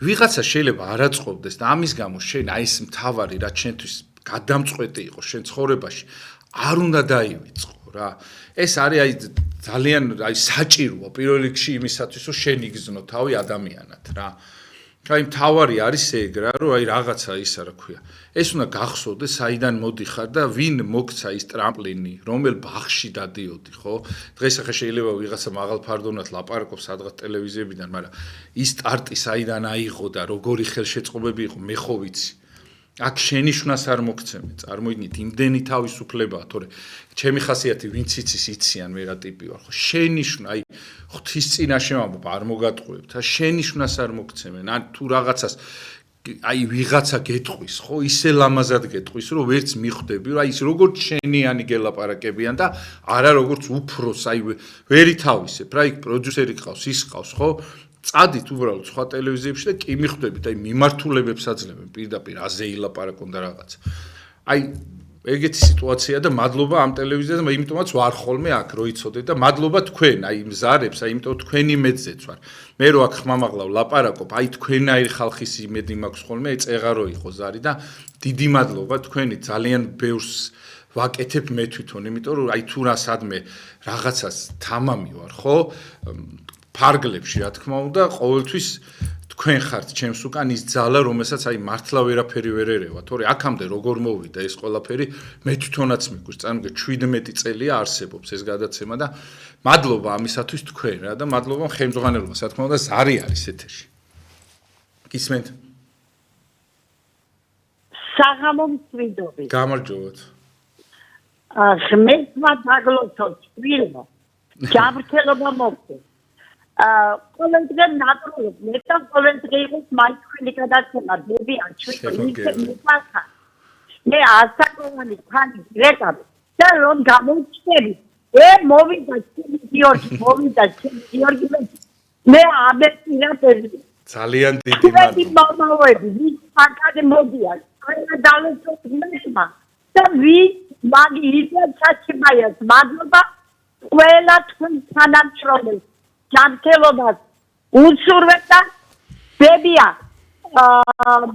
S1: ვიღაცა შეიძლება არ აწყობდეს და ამის გამო შენ აი ეს მთავარი რაც შენთვის გადამწყვეტი იყო შენ ცხოვრებაში არ უნდა დაივიწყო რა ეს არის აი ძალიან აი საჭიროა პირველ რიგში იმისათვის რომ შენ იგზნო თავი ადამიანად რა აი მთავარი არის ეგ რა რომ აი რაღაცა ისა რა ქვია ეს უნდა გახსოვდეს საიდან მოდიხარ და ვინ მოგცა ის ტრამპლინი რომელ ბაღში დადიოდი ხო დღეს ახლა შეიძლება ვიღაცა მაღალფარდოვნად ლაპარაკობს სადღაც ტელევიზიებიდან მაგრამ ის სტარტი საიდან აიღო და როგორი ხელშეწყობები იყო მე ხო ვიცი აქ შენიშვნას არ მოგცემენ წარმოიდგინეთ იმდენი თავისუფლებაა თორე ჩემი ხასიათი ვინც იცის იციან მე რა ტიპი ვარ ხო შენიშვნა აი ღვთის წინაშე ვამბობ არ მოგატყუებთ და შენიშვნას არ მოგცემენ ან თუ რაღაცას აი ვიღაცა გეტყვის ხო ისე ლამაზად გეტყვის რომ ვერც მიხვდები რომ აი ის როგორც შენიანი გელაპარაკებიან და არა როგორც უფროს აი ვერი თავისებ რა იქ პროდიუსერი ყავს ის ყავს ხო წადით უბრალოდ სხვა ტელევიზიებში და კი მიხვდებით აი მიმართულებებს აძლევენ პირდაპირ აზე ილაპარაკონ და რაღაც აი ეგეთი სიტუაცია და მადლობა ამ ტელევიზიაზე იმიტომაც ვარ ხოლმე აქ რო იცოდეთ და მადლობა თქვენ აი მზარებს აი იმიტომ თქვენი იმედზეც ვარ მე რო აქ ხმამაღლა ვლაპარაკობ აი თქვენაირი ხალხის იმედი მაქვს ხოლმე აი წეღარო იყო ზარი და დიდი მადლობა თქვენი ძალიან ბევრს ვაკეთებ მე თვითონ იმიტომ რომ აი თუ რა სადმე რაღაცას თამამი ვარ ხო ფარგლებში რა თქმა უნდა ყოველთვის თქვენ ხართ ჩემს უკან ის ძალა რომელსაც აი მართლა ვერაფერი ვერ ერევა თორე აქამდე როგორ მოვიდა ეს ყველაფერი მე თვითონაც მიგვირს წარმოგე 17 წელია არსებობს ეს გადაცემა და მადლობა ამისათვის თქვენ რა და მადლობა ხელმძღვანელობას რა თქმა უნდა ზარი არის ეთერში გისმენთ
S4: საღამო მშვიდობით
S1: გამარჯობათ
S4: ღმერთმა დაგლოცოს თბილო ჯანმრთელობა მოგწეს ყოველდღე ნატროლობ, მეტა ყოველდღე იყოს მაიქვილი გადაცემა, დებიან ჩვენი მე ასაკოვანი ხანი რეკავ და რომ გამოჩნდები მოვიდა გიორგი მე აბერტირაფერდი
S1: ძალიან დიდი
S4: მადლობა ვის ფანტაზე მოდიან ყველა დალოცოთმა და ვის მაგი ისე ჩაჩიმაიას მადლობა ყველა თქვენ თანამშრომელს ჯანმრთელობას უსურვებ და ბებია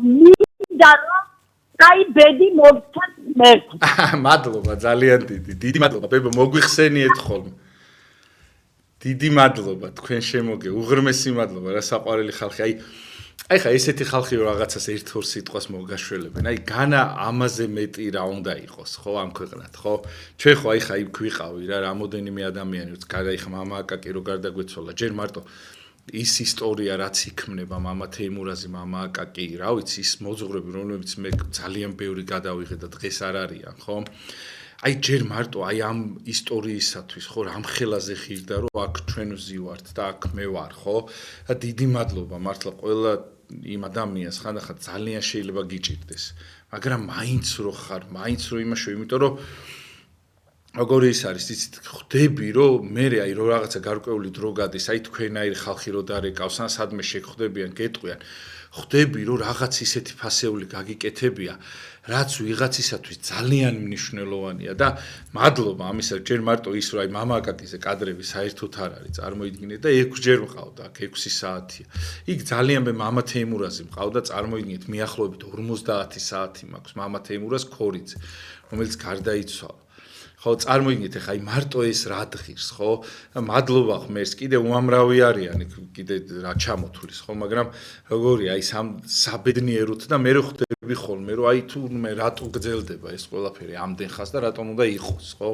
S4: მინდა რომ კაი ბედი მოგცათ მე
S1: მადლობა ძალიან დიდი მადლობა ბებო მოგვიხსენიეთ ხოლმე დიდი მადლობა თქვენ შემოგე უღრმესი მადლობა რა საყვარელი ხალხი აი ხა ესეთი ხალხი რომ რაღაცას ერთ-ორ სიტყვას მოგაშველებენ აი განა ამაზე მეტი რა უნდა იყოს ხო ამ ქვეყნად ხო ჩვენ ხო აი ხა იქ ვიყავი რა რამოდენიმე ადამიანი როც აი ხა მამა აკაკი რო გარდაგვეცვალა ჯერ მარტო ის ისტორია რაც იქმნება მამა თეიმურაზი მამა აკაკი რა ვიცი ის მოძღვრები რომლებიც მე ძალიან ბევრი გადავიღე და დღეს არ არიან ხო აი ჯერ მარტო აი ამ ისტორიისათვის ხო რამ ხელაზე ხირდა რომ აქ ჩვენ ვზივართ და აქ მე ვარ ხო და დიდი მადლობა მართლა ყველა იმ ადამიანს ხანდახან ძალიან შეიძლება გიჭირდეს მაგრამ მაინც რო ხარ მაინც რო იმაშო იმიტომ რომ როგორი ის არის იცით ხვდები რომ მე აი რო რაღაცა გარკვეული დრო გადის აი თქვენაირი ხალხი რო დარეკავს ან სადმე შეგხვდებიან გეტყვიან ხვდები რომ რაღაც ისეთი ფასეული გაგიკეთებია რაც ვიღაცისათვის ძალიან მნიშვნელოვანია და მადლობა ამისა ჯერ მარტო ის რომ აი მამა აკაკიზე კადრები საერთოდ არ არის წარმოიდგინეთ და 6 ჯერ მყავდა აქ 6 საათია იქ ძალიან მე მამა თეიმურაზი მყავდა წარმოიდგინეთ მიახლოებით 50 საათი მაქვს მამა თეიმურაზ ქორიძე რომელიც გარდაიცვალა ხო წარმოიდგინეთ ახლა აი მარტო ეს რა დღირს ხო მადლობა ღმერთს კიდე უამრავი არიან კიდე რა ჩამოთulis ხო მაგრამ როგორია აი საბედნიეროდ და მე ხვდები ხოლმე რომ აი თუ მე რატო გძელდება ეს ყველაფერი ამდენ ხანს და რატომ უნდა იყოს ხო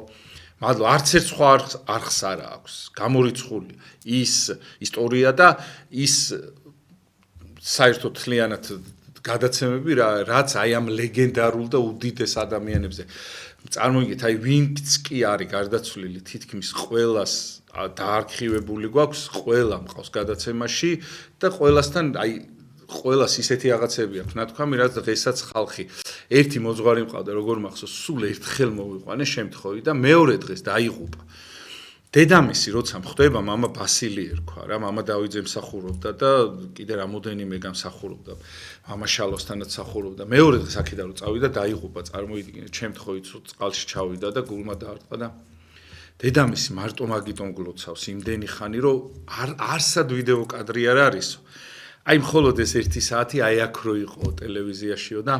S1: მადლობა არც ერთ სხვა არხს არ აქვს გამორიცხული ის ისტორია და ის საერთოდ თლიანად გადაცემები რაც აი ამ ლეგენდარულ და უდიდეს ადამიანებზე წარმოიდგინეთ აი ვინც კი არის გარდაცვლილი თითქმის ყველას დაარქივებული გვაქვს ყველა მყავს გადაცემაში და ყველასთან აი ყველას ისეთი რაღაცები აქვს ნათქვამი რაც დღესაც ხალხი ერთი მოძღვარი მყავდა როგორ მახსოვს სულ ერთხელ მოვიყვანე შემთხვევით და მეორე დღეს დაიღუპა დედამისი როცა მხვდება მამა ბასილი ერქვა რა მამა დავიძე მსახურობდა და კიდე რამოდენიმე გამსახურობდა მამა შალოსთანაც მსახურობდა მეორე დღეს აქედან რომ წავიდა დაიღუპა წარმოიდგინეთ შემთხვევით წყალში ჩავიდა და გულმა დაარტყა და დედამისი მარტო მაგიტომ გლოცავს იმდენი ხანი რომ არსად ვიდეო კადრი არ არისო აი მხოლოდ ეს 1 საათი აი აქ რო იყო ტელევიზიაშიო და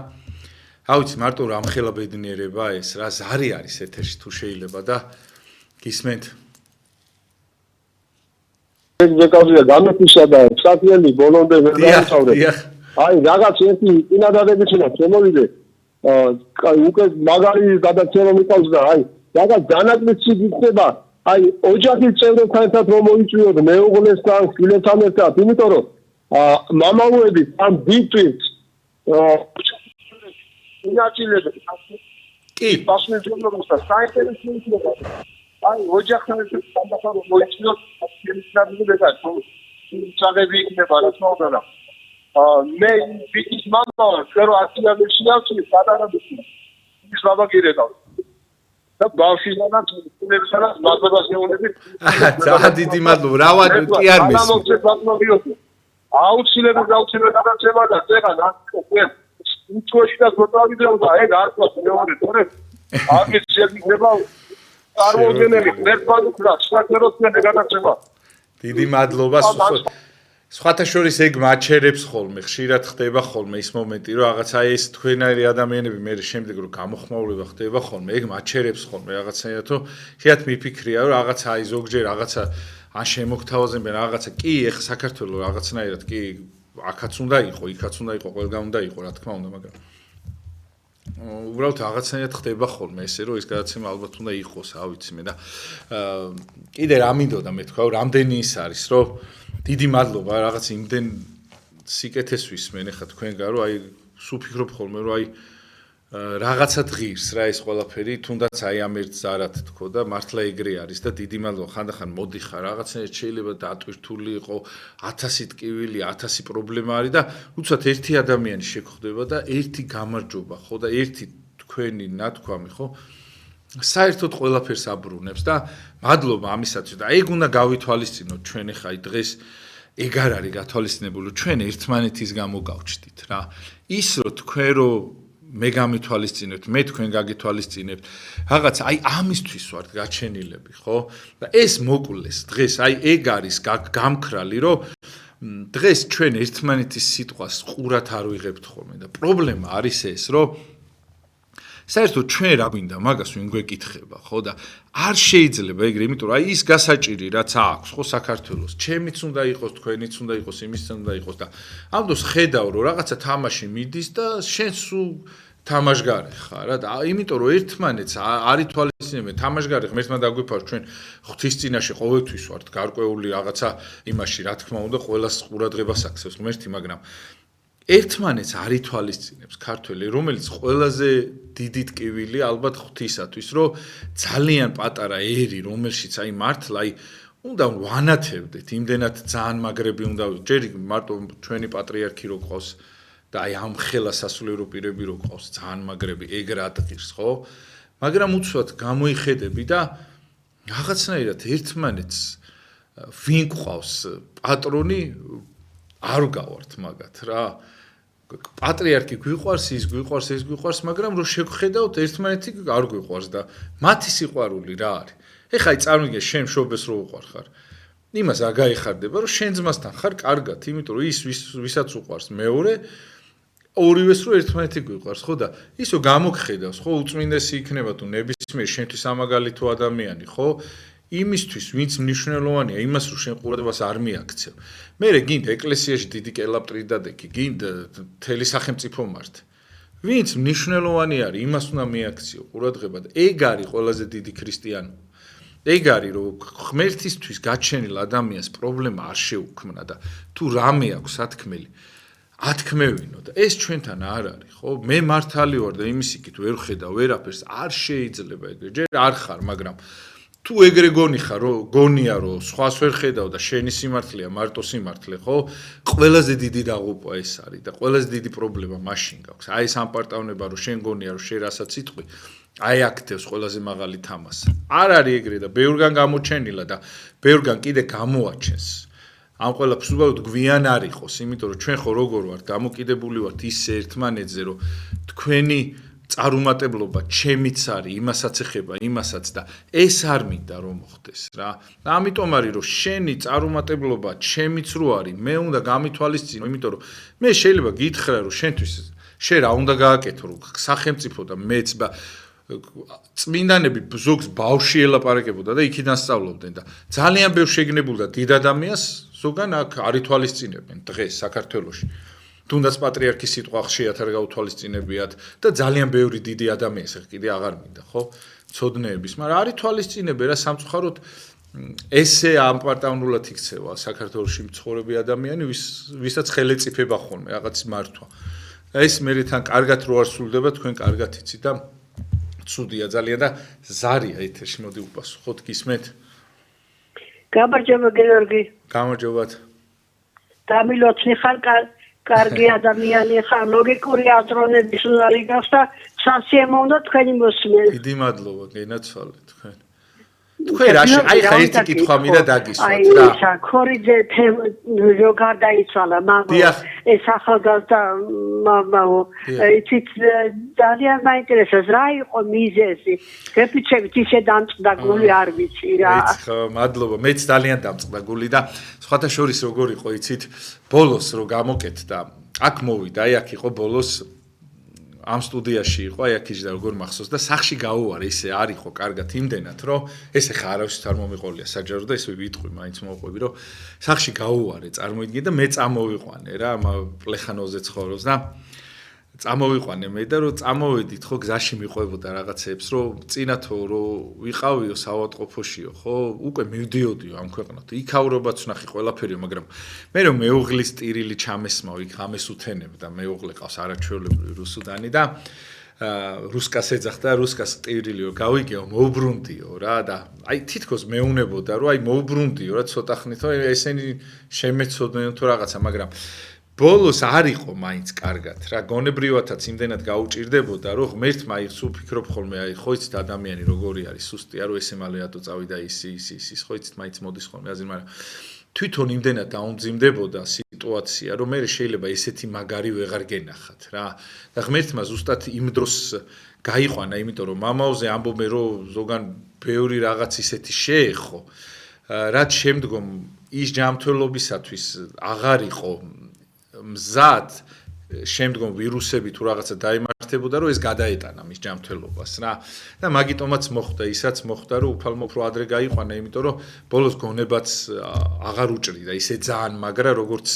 S1: ავიცი მარტო რამ ხელა ბედნიერება ეს რა ზარი არის ეთერში თუ შეიძლება და გისმენთ
S2: ზეკავზია გამეფისა და საფიელი ბოლომდე ვერ დაიწყავდე. აი რაღაც ერთი წინადადების უნდა შემოვიდე. უკვე მაგარი გადაცემა მიყავს და აი რაღაც განაკლისი გიქნება. აი ოჯახის წევრებთან ერთად რომ მოიწვიოთ მეუღლესთან, შვილებთან ერთად, იმიტომ რომ მამაუები ამ დიპტვით ინაჩილებს
S1: კი
S2: პასუხისმგებლობას და საინტერესო იქნება. აი ოჯახთან ერთად სანდახარო მოიწვიოთ შემიძლია ჩაღები იქნება რა თქმა უნდა მე ვიკის მამა შერო აციაბებში ავწი სატარაბში ის ბაბაგირეკავ და ბავშვისგანაც უნებისგანაც მადლობას ეუბნებით
S1: ძალიან დიდი მადლობა რავად კი არ მესმის
S2: აუცილებლად გადაცემა და წეღან უცხოში და გოტავიდეო და ეგ არ თქვა მეორე თორე ამის შეიძლება წარმოუდგენელი მერფადუქ და საკეროსმენი გადაცემა
S1: დიდი მადლობა სხვათა შორის ეგ მაჩერებს ხოლმე ხშირად ხდება ხოლმე ის მომენტი რომ რაღაცა ეს თქვენაირი ადამიანები მე შემდეგ რომ გამოხმაურება ხდება ხოლმე ეგ მაჩერებს ხოლმე რაღაცაერთ რომ ხიათ მიფიქრია რომ რაღაცა აი ზოგჯერ რაღაცა ან შემოგთავაზებენ რაღაცა კი ეხა საქართველოს რაღაცნაირად კი აქაც უნდა იყო იქაც უნდა იყო ყველგან უნდა იყო რა თქმა უნდა მაგრამ უბრალოდ რაღაცნაირად ხდება ხოლმე ესე რომ ეს გადაცემა ალბათ უნდა იყოს ავიცი მე და კიდე რა მინდოდა მე თქვა რამდენი ის არის რომ დიდი მადლობა რაღაც იმდენ სიკეთეს ვისმენ ახლა თქვენგან რომ აი სულ ფიქრობ ხოლმე რომ აი რაღაცა ღირს რა ეს ყველაფერი, თუნდაც აი ამ ერთ ზარად თქო და მართლა ეგრე არის და დიდი მადლობა ხანდახან მოდიხარ რაღაცნაირად შეიძლება დატვირთული იყო 1000 ტკივილი, 1000 პრობლემა არის და უცბად ერთი ადამიანი შეგხვდება და ერთი გამარჯობა ხო და ერთი თქვენი ნათქვამი ხო საერთოდ ყველაფერს აბრუნებს და მადლობა ამისათვის და ეგ უნდა გავითვალისწინოთ ჩვენ ახლა აი დღეს ეგ არ არის გათვალისწინებული ჩვენ ერთმანეთის გამო გავჩდით რა ის რომ თქვენ რო მე გამითვალისწინებთ, მე თქვენ გაგითვალისწინებთ, რაღაც აი ამისთვის ვართ გაჩენილები, ხო? და ეს მოკლეს დღეს, აი ეგ არის გამქრალი, რომ დღეს ჩვენ ერთმანეთის სიტყვას ყურად არ ვიღებთ ხოლმე და პრობლემა არის ეს, რომ საერთოდ ჩვენ რა გვინდა მაგას ვინ გვეკითხება, ხო? და არ შეიძლება ეგრე, იმიტომ რომ აი ის გასაჭირი რაც აქვს, ხო, საქართველოს, ჩემიც უნდა იყოს, თქვენიც უნდა იყოს, იმის უნდა იყოს და ამ დროს ხედავ რომ რაღაცა თამაში მიდის და შენ სულ თამაშგარე ხარ რა და იმიტომ რომ ერთმანეთს არ ითვალისწინებენ თამაშგარე ღმერთმა დაგვიფარს ჩვენ ღვთისწინაშე ყოველთვის ვართ გარკვეული რაღაცა იმაში რა თქმა უნდა ყოველას ყურადღებას აქცევს ღმერთი მაგრამ ერთმანეთს არ ითვალისწინებს ქართველი რომელიც ყველაზე დიდი ტკივილი ალბათ ღვთისათვის რომ ძალიან პატარა ერი რომელშიც აი მართლა აი უნდა ვანათებდეთ იმდენად ძალიან მაგრები უნდა ჯერ მარტო ჩვენი პატრიარქი რო ყავს და აი ამ ხელა სასულიერო პირები რო ყავს ძალიან მაგრები ეგ რა დღირს ხო მაგრამ უცბად გამოიხედები და რაღაცნაირად ერთმანეთს ვინ ყავს პატრონი არ გავართ მაგათ რა პატრიარქი გვიყვარს ის გვიყვარს ეს გვიყვარს მაგრამ რო შეგხედავთ ერთმანეთი არ გვიყვარს და მათი სიყვარული რა არის ეხა აი წარმოგიდგენ შენ მშობელს რო უყვარ ხარ იმას არ გაიხარდება რომ შენ ძმასთან ხარ კარგად იმიტომ რომ ის ვისაც უყვარს მეორე ორივეს რო ერთმანეთი გვიყვარს ხო და ისო გამოგხედავს ხო უწმინდესი იქნება თუ ნებისმიერ შენთვის ამაგალითო ადამიანი ხო იმისთვის ვინც მნიშვნელოვანია იმას რომ შენ ყურადღებას არ მიაქცევ მერე გინდა ეკლესიაში დიდი კელაპტრიდადექი გინდა მთელი სახელმწიფო მართ ვინც მნიშვნელოვანი არის იმას უნდა მიაქციო ყურადღება და ეგ არის ყველაზე დიდი ქრისტიანობა ეგ არის რომ ღმერთისთვის გაჩენილ ადამიანს პრობლემა არ შეუქმნა და თუ რამე აქვს სათქმელი ათქმევინო და ეს ჩვენთან არ არის ხო მე მართალი ვარ და იმის იქით ვერ ხედავ ვერაფერს არ შეიძლება ეგრე ჯერ არ ხარ მაგრამ თუ ეგრე გონია რომ სხვას ვერ ხედავ და შენი სიმართლეა მარტო სიმართლე ხო ყველაზე დიდი დაღუპვა ეს არის და ყველაზე დიდი პრობლემა მაშინ გაქვს აი ეს ამპარტავნება რომ შენ გონია რომ შენ რასაც იტყვი აი აქტევს ყველაზე მაღალი თამასა არ არის ეგრე და ბევრგან გამოჩენილა და ბევრგან კიდე გამოაჩენს ამ ყველაფერს უბრალოდ გვიან არ იყოს იმიტომ რომ ჩვენ ხო როგორ ვართ დამოკიდებული ვართ ისე ერთმანეთზე რომ თქვენი წარუმატებლობა ჩემიც არის იმასაც ეხება იმასაც და ეს არ მინდა რომ მოხდეს რა და ამიტომ არის რომ შენი წარუმატებლობა ჩემიც რო არის მე უნდა გამითვალისწინო იმიტომ რომ მე შეიძლება გითხრა რომ შენთვის შენ რა უნდა გააკეთო რომ სახელმწიფო და მეც წმინდანები ზოგს ბავშვი ელაპარაკებოდა და იქიდან სწავლობდნენ და ძალიან ბევრ შეგნებულ და დიდ ადამიანს ზოგან აქ არ ითვალისწინებენ დღეს საქართველოში თუნდაც პატრიარქის სიტყვა ხშირად არ გაუთვალისწინებიათ და ძალიან ბევრი დიდი ადამიანს ახ კიდე აღარ მინდა ხო ცოდნეების მაგრამ არ ითვალისწინებენ რა სამწუხაროდ ესე ამპარტავნულად იქცევა საქართველოში მცხოვრები ადამიანი ვისაც ხელეწიფება ხოლმე რაღაც მართვა და ეს მე თან კარგად რო არ სრულდება თქვენ კარგად იცით და ცუდია ძალიან და ზარია ეთერში მოდი უპასუხოთ გისმენთ
S3: გამარჯობა გიორგი
S1: გამარჯობათ
S3: დამილოცნი ხარ კარგი ადამიანი ხარ ლოგიკური აზროვნების უნარი გაქვს და სასიამოვნო უნდა თქვენი მოსმენ
S1: დიდი მადლობა გენაცვალე თქვენ თქვენ რაში აი ხა ერთი კითხვა მინდა დაგისვათ რა
S3: აი ისა ქორიძე რო გარდაიცვალა მამა ეს ახალგაზრდა მამაო იცით ძალიან მაინტერესებს რა იყო მიზეზი გეფიჩებით ისე დამწყდა გული არ ვიცი რა
S1: ხო მადლობა მეც ძალიან დამწყდა გული და სხვათა შორის როგორ იყო იცით ბოლოს რო გამოკეთდა აქ მოვიდა აი აქ იყო ბოლოს ამ სტუდიაში იყო აი აქ იჯდა როგორ მახსოვს და სახში გაუვარე ისე არ იყო კარგად იმდენად რომ ესე ხა არავის არ მომიყოლია საჯარო და ესე ვიტყვი მაინც მოვყვები რომ სახში გაუვარე წარმოიდგინე და მე წამოვიყვანე რა პლეხანოვზე ცხოვრობს და წამოვიყვანე მე და რომ წამოვედით ხო გზაში მიყვებოდა რაღაცებს რომ წინათო რომ ვიყავიო საავადმყოფოშიო ხო უკვე მივდიოდიო ამ ქვეყნად იქავრობაც ვნახე ყველაფერი მაგრამ მე რომ მეუღლის ტირილი ჩამესმავ იქ ამეს უთენებ და მეუღლე ყავს არაჩვეულებრივი რუსუდანი და რუსკას ეძახდა, რუსკას ტირილიო გავიგეო, მოუბრუნდიო რა და აი თითქოს მეუნებოდა, რომ აი მოუბრუნდიო რა ცოტა ხნით, რომ ესენი შემეცოდნენ თუ რაღაცა, მაგრამ ბოლოს არ იყო მაინც კარგად რა, გონებრივათაც იმდენად გაუჭირდებოდა, რომ ღმერთმა აი სულ ფიქრობ ხოლმე, აი ხო იცით ადამიანი როგორი არის, სუსტია, რომ ესე მალე რატო წავიდა ის, ხო იცით მაინც მოდის ხოლმე აზრი, მაგრამ თვითონ იმდენად დაუმძიმდებოდა სიტუაცია, რომ მე შეიძლება ესეთი მაგარი ვეღარ გენახათ რა. და ღმერთმა ზუსტად იმ დროს გაიყვანა, იმიტომ რომ მამაოზე ამბობენ, რომ ზოგან ბევრი რაღაც ისეთი შეეხო, რაც შემდგომ ის ჯანმრთელობისათვის აღარ იყო მზად, შემდგომ ვირუსები თუ რაღაცა დაემართებოდა, რომ ეს გადაეტანა მის ჯანმრთელობას რა. და მაგიტომაც მოხდა ისაც მოხდა, რომ უფალმა უფრო ადრე გაიყვანა, იმიტომ რომ ბოლოს გონებაც აღარ უჭრიდა, ისე ძალიან მაგრა, როგორც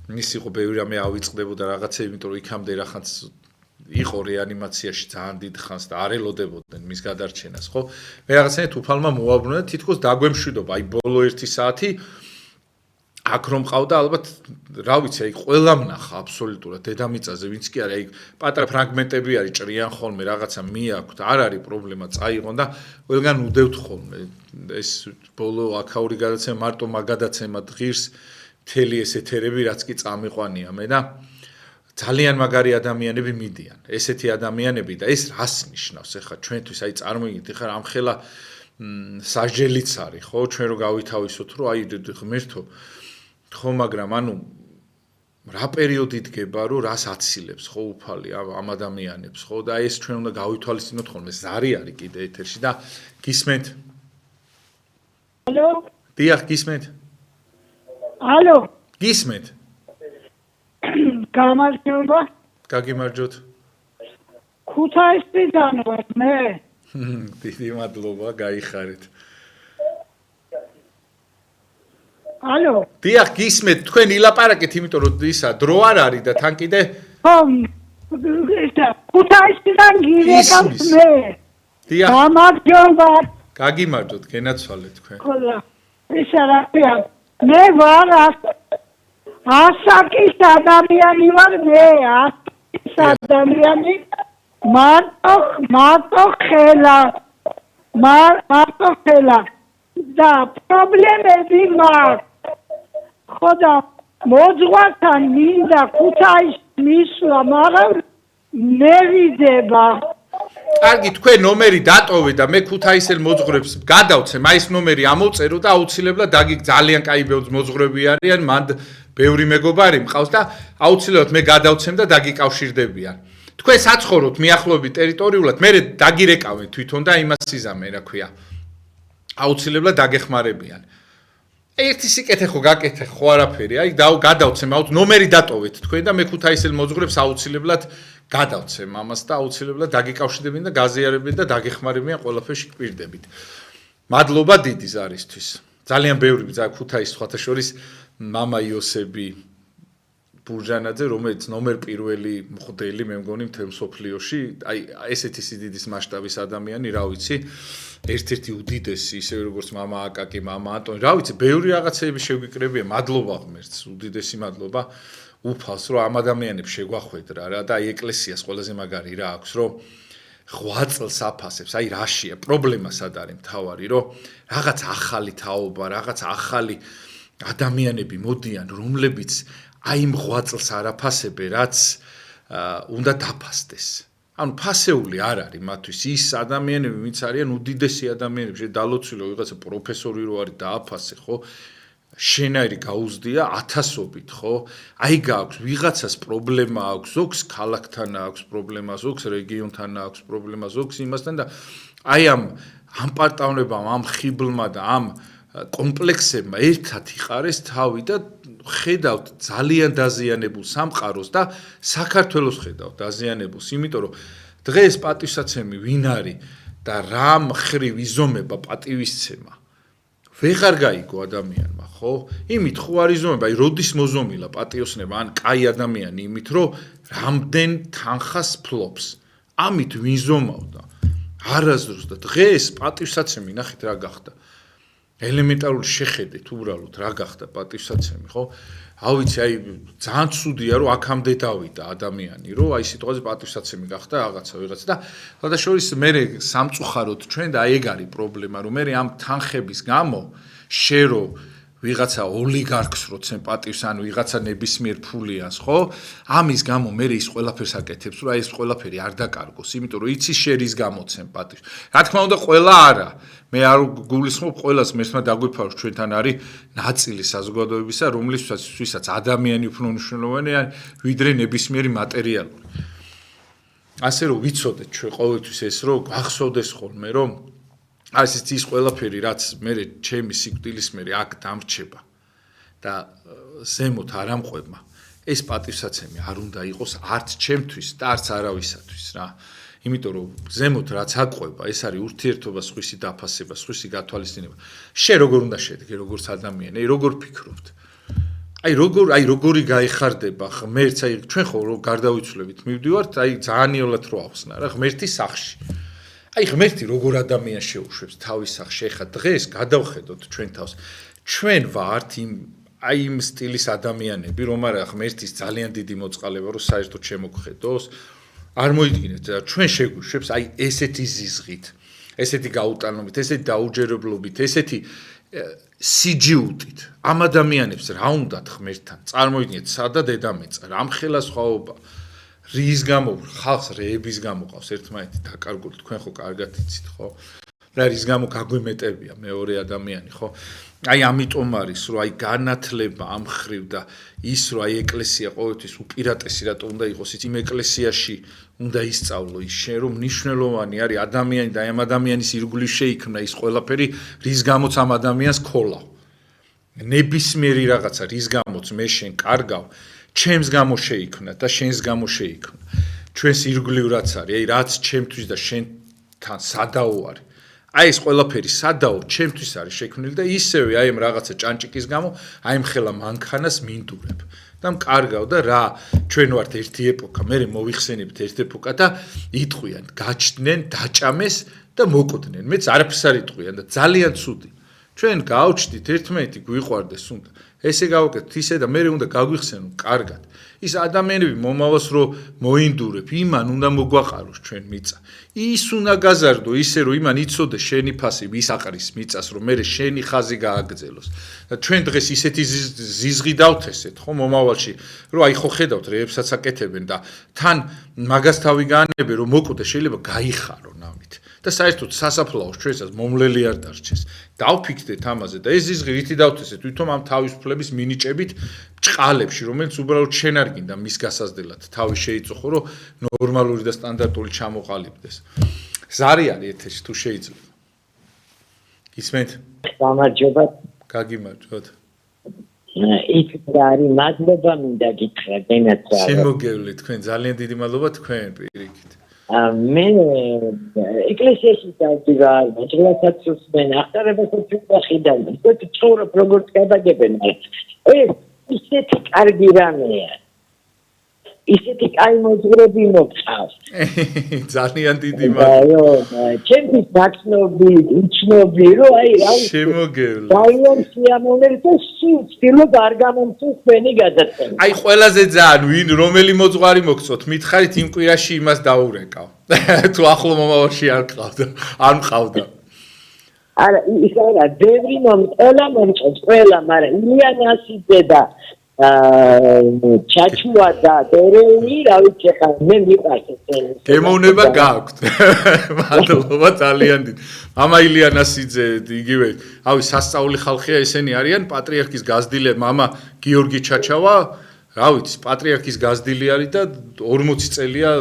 S1: ის იყო ბევრი რამე ავიწყდებოდა რაღაცა, იმიტომ რომ იქამდე რახანს იყო რეანიმაციაში ძალიან დიდ ხანს და არ ელოდებოდნენ მის გადარჩენას, ხო? მე რაღაცნაირად უფალმა მოაბრუნა, თითქოს დაგვემშვიდობა, აი ბოლო 1 საათი აქ რომ ყავდა ალბათ რა ვიცი აი ყველამ ნახა აბსოლუტურად დედამიწაზე ვინც კი არის აი პატარა ფრაგმენტები არის ჭრიან ხოლმე რაღაცა მიაქვთ არ არის პრობლემა წაიღონ და ყველგან უდევთ ხოლმე ეს ბოლო აქაური გადაცემა მარტო მაგადაცემა ღირს მთელი ეს ეთერები რაც კი წამიყვანია მე და ძალიან მაგარი ადამიანები მიდიან ესეთი ადამიანები და ეს რას ნიშნავს ეხლა ჩვენთვის აი წარმოიდგინეთ ეხლა ამხელა საჯელიც არის ხო ჩვენ რო გავითავისოთ რომ აი ღმერთო ხო მაგრამ ანუ რა პერიოდი დგება რომ რას აცილებს ხო უფალი ამ ადამიანებს ხო და ეს ჩვენ უნდა გავითვალისწინოთ ხოლმე ზარი არის კიდე ეთერში და გისმენთ
S4: ალო
S1: დიახ გისმენთ
S4: ალო
S1: გისმენთ
S4: გამარჯობა
S1: გაგიმარჯოთ
S4: ქუთაისიდან ვარ მე
S1: დიდი მადლობა გაიხარეთ
S4: ალო
S1: დიახ გისმენთ თქვენ ილაპარაკეთ იმიტომ რომ ისა დრო არ არის და თან კიდე
S4: ხო ქუთაისიდან გირეკავს მე
S1: დიახ
S4: გამარჯობა
S1: გაგიმარჯოთ გენაცვალეთ თქვენ
S4: ხოლა ისა რაფია მე ვარ ასაკის ადამიანი ვარ მე ასაკის ადამიანი მარტო ხელა და პრობლემები მაქვს ხოდა მოძღვართან მინდა ქუთაისში მისვლა მაგრამ მევიდება
S1: კარგი თქვენ ნომერი დატოვე და მე ქუთაისელ მოძღვრებს გადავცემ აი ეს ნომერი ამოვწერო და აუცილებლად ძალიან კაი მოძღვრები არიან მანდ ბევრი მეგობარი მყავს და აუცილებლად მე გადავცემ და დაგიკავშირდებიან თქვენ საცხოვროთ მიახლოებით ტერიტორიულად მე დაგირეკავენ თვითონ და იმას იზამე რა ქვია აუცილებლად დაგეხმარებიან ერთი სიკეთე ხო გაკეთე ხო არაფერი აი გადავცემ ნომერი დატოვეთ თქვენ და მე ქუთაისელ მოძღვრებს აუცილებლად გადავცემ ამას და აუცილებლად დაგიკავშირდებიან და გაზიარებენ და დაგეხმარებიან ყველაფერში გპირდებით მადლობა დიდი ზარისთვის ძალიან ბევრი ქუთაის სხვათა შორის მამა იოსები ბურჟანაძე რომელიც ნომერ პირველი მღვდელი მე მგონი მთელ მსოფლიოში აი ესეთი სიდიდის მასშტაბის ადამიანი რა ვიცი ერთ-ერთი უდიდესი ისე როგორც მამა აკაკი მამა ანტონი რა ვიცი ბევრი რაღაცეები შეგვიკრებია მადლობა ღმერთს უდიდესი მადლობა უფალს რომ ამ ადამიანებს შეგვახვედრა რა და აი ეკლესიას ყველაზე მაგარი რა აქვს რომ 8 წელს აფასებს აი რაშია პრობლემა სად არის მთავარი რომ რაღაც ახალი თაობა რაღაც ახალი ადამიანები მოდიან რომლებიც აი იმ 8 წელს არ აფასებენ რაც უნდა დაფასდეს ანუ ფასეული არ არის მათთვის ის ადამიანები ვინც არიან უდიდესი ადამიანები შედალოცილო ვიღაცა პროფესორი რო არის დააფასე ხო შენაირი გაუზდია ათასობით ხო აი გააქვს ვიღაცას პრობლემა აქვს ზოგს ქალაქთან აქვს პრობლემა ზოგს რეგიონთან აქვს პრობლემა ზოგს იმასთან და აი ამ პარტავნებამ ამ ხიბლმა და ამ კომპლექსებმა ერთად იყარეს თავი და ხედავთ ძალიან დაზიანებულ სამყაროს და საქართველოს ხედავთ დაზიანებულს იმიტომ რომ დღეს პატივსაცემი ვინ არის და რა მხრივ იზომება პატივისცემა ვეღარ გაიგო ადამიანმა ხო იმით ხო არ იზომება აი როდის მოზომილა პატიოსნება ან კაი ადამიანი იმით რომ რამდენ თანხას ფლობს ამით ვიზომავდა არასდროს და დღეს პატივსაცემი ნახეთ რა გახდა ელემენტარული შეხედეთ უბრალოდ რა გახდა პატივსაცემი, ხო? ავიცი, აი ძალიან ცუდია, რომ აქამდე დავიდა ადამიანი, რომ აი სიტყვაზე პატივსაცემი გახდა რაღაცა ვიღაცა და გადაშორის მე სამწუხაროდ ჩვენ და აი ეგ არის პრობლემა, რომ მე ამ თანხების გამო შერო ვიღაცა ოლიგარქს როცენ პატივს ან ვიღაცა ნებისმიერ ფულიანს, ხო? ამის გამო მე ის ყველაფერს აკეთებს, რომ აი ეს ყველაფერი არ დაკარგოს, იმიტომ რომ იცი შერის გამოცემ პატივს. რა თქმა უნდა, ყველა არა. მე არ გულისხმობ ყველას მერთმა დაგვიფაროს ჩვენთან არის ნაწილი საზოგადოებისა, რომლისთვისაც ადამიანი უფრო მნიშვნელოვანია, ვიდრე ნებისმიერი მატერიალური. ასე რომ ვიცოდეთ ჩვენ ყოველთვის ეს რომ გახსოვდეს ხოლმე რომ ასეთ ის ყველაფერი რაც მე ჩემი სიკვდილის მერე აქ დამრჩება და ზემოთ არ ამყვება ეს პატივსაცემი არ უნდა იყოს არც ჩემთვის და არც არავისათვის რა იმიტომ რომ ზემოთ რაც აყვება ეს არის ურთიერთობა სხვისი დაფასება სხვისი გათვალისწინება შე როგორ უნდა შედგე როგორც ადამიანი აი როგორ ფიქრობთ აი როგორი გაიხარდება ღმერთს აი ჩვენ ხო რო გარდავიცვლებით მივდივართ აი ძალიან იოლად რო ახსნა რა ღმერთის სახში აი ღმერთი როგორ ადამიანს შეუშვებს თავის სახში ეხა დღეს გადავხედოთ ჩვენ თავს ჩვენ ვართ იმ სტილის ადამიანები რომ არა ღმერთის ძალიან დიდი მოწყალება რომ საერთოდ შემოგხედოს არ მოიდგინეთ ჩვენ შეგვიშვებს აი ესეთი ზიზღით ესეთი გაუტანობით ესეთი დაუჯერებლობით ესეთი სიჯიუტით ამ ადამიანებს რა უნდათ ღმერთთან წარმოიდგინეთ სადა დედამიწა რამხელა სხვაობა რის გამო ხალხს რეების გამო ყავს ერთმანეთი დაკარგული თქვენ ხო კარგად იცით ხო რა რის გამო გაგვიმეტებია მეორე ადამიანი ხო აი ამიტომ არის რომ აი განათლება ამ ხრივ და ის რომ აი ეკლესია ყოველთვის უპირატესი რატო უნდა იყოს ის იმ ეკლესიაში უნდა ისწავლო ის შენ რომ მნიშვნელოვანი არის ადამიანი და ამ ადამიანის ირგვლივ შეიქმნა ის ყველაფერი რის გამოც ამ ადამიანს ქოლავ ნებისმიერი რაღაცა რის გამოც მე შენ კარგავ ჩემს გამო შეიქმნა და შენს გამო შეიქმნა ჩვენს ირგვლივ რაც არის აი რაც ჩემთვის და შენთან სადაო არის აი ეს ყველაფერი სადაო ჩემთვის არის შექმნილი და ისევე აი ამ რაღაცა ჭანჭიკის გამო აი ამ ხელა მანქანას მინდურებ და მკარგავ და რა ჩვენ ვართ ერთი ეპოქა მე მოვიხსენებთ ერთ ეპოქა და იტყვიან გაჩდნენ დაჭამეს და მოკვდნენ მეც არაფერს არ იტყვიან და ძალიან ცუდი ჩვენ გავჩდით ერთმანეთი გვიყვარდეს უნდა ესე გავაკეთეთ ისე და მე უნდა გაგვიხსენო კარგად ის ადამიანები მომავალს რო მოინდურებ იმან უნდა მოგვაყაროს ჩვენ მიწა ის უნდა გაზარდო ისე რომ იმან იცოდე შენი ფასი ვის აყრის მიწას რომ მე შენი ხაზი გააგრძელოს და ჩვენ დღეს ისეთი ზიზღი დავთესეთ ხო მომავალში რომ აი ხო ხედავთ რეებსაც აკეთებენ და თან მაგას თავი გაანებენ რომ მოკვდე შეიძლება გაიხარო ნამით და საერთოდ სასაფლაოს ჩვენსაც მომლელი არ დარჩეს დავფიქრდეთ ამაზე და ეს ზიზღი რითი დავთესეთ თვითონ ამ თავისუფლების მინიჭებით ჭყალებში რომელიც უბრალოდ შენ არ გინდა მის გასაზრდელად თავი შეიწუხო რომ ნორმალური და სტანდარტული ჩამოყალიბდეს ზარი არის ეთერში თუ შეიძლება ისმენთ
S5: გამარჯობა
S1: გაგიმარჯვოთ
S5: იქ არის მადლობა მინდა გითხრა გენაცვალე
S1: შემოგევლე თქვენ ძალიან დიდი მადლობა თქვენ პირიქით
S5: მე ეკლესიაში დავდივარ მოჭრასაც უსმენ ახტარებასაც ვახიდავ ისეთი ცხოვრობ როგორც გადაგებენ ეს ისეთი კარგი რამეა ისეთი კაი მოძღვრები მოყავს
S1: ძალიან დიდი მადლობა
S5: ჩემთვის ნაცნობი უცნობი რომ აი
S1: შემოგევლე
S5: ძალიან სიამოვნებით და სულწილოდ არ გამომწევს თქვენი გადაცემა
S1: აი ყველაზე ძალიან ვინ რომელი მოძღვარი მოგწოთ მითხარით იმ კვირაში იმას დაურეკავ თუ ახლო მომავალში არ მყავდა
S5: არა ის არა ბევრი მომწონს ყველა მაგრამ ილიანასიძე და ჩაჩუა და დერეუნი რა ვიცი ხა მე მიყავს
S1: გემოვნება გააქვთ მადლობა ძალიან დიდი მამა ილიანასიძე იგივე ავი სასწაული ხალხია ესენი არიან პატრიარქის გაზდილი მამა გიორგი ჩაჩავა რა ვიცი პატრიარქის გაზდილი არის და 40 წელია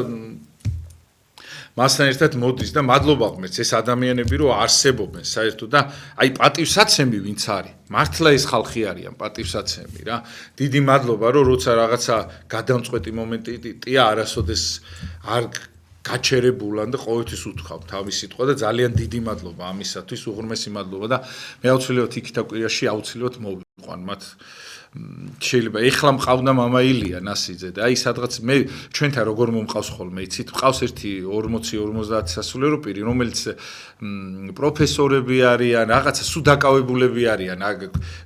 S1: მასთან ერთად მოდის და მადლობა ღმერთს ეს ადამიანები რომ არსებობენ საერთოდ და აი პატივსაცემი ვინც არის მართლა ეს ხალხი არიან პატივსაცემი რა დიდი მადლობა რომ როცა რაღაცა გადამწყვეტი მომენტია არასოდეს არ გაჩერებულან და ყოველთვის უთქვავ თავის სიტყვა და ძალიან დიდი მადლობა ამისათვის უღრმესი მადლობა და მე აუცილებლად იქით კვირაში აუცილებლად ყვან მათ შეიძლება ეხლა მყავდა მამა ილია ნასიძე და აი სადღაც მე ჩვენთან როგორ მომყავს ხოლმე იცით მყავს ერთი 40-50 სასულიერო პირი რომელიც პროფესორები არიან რაღაცა სულ დაკავებულები არიან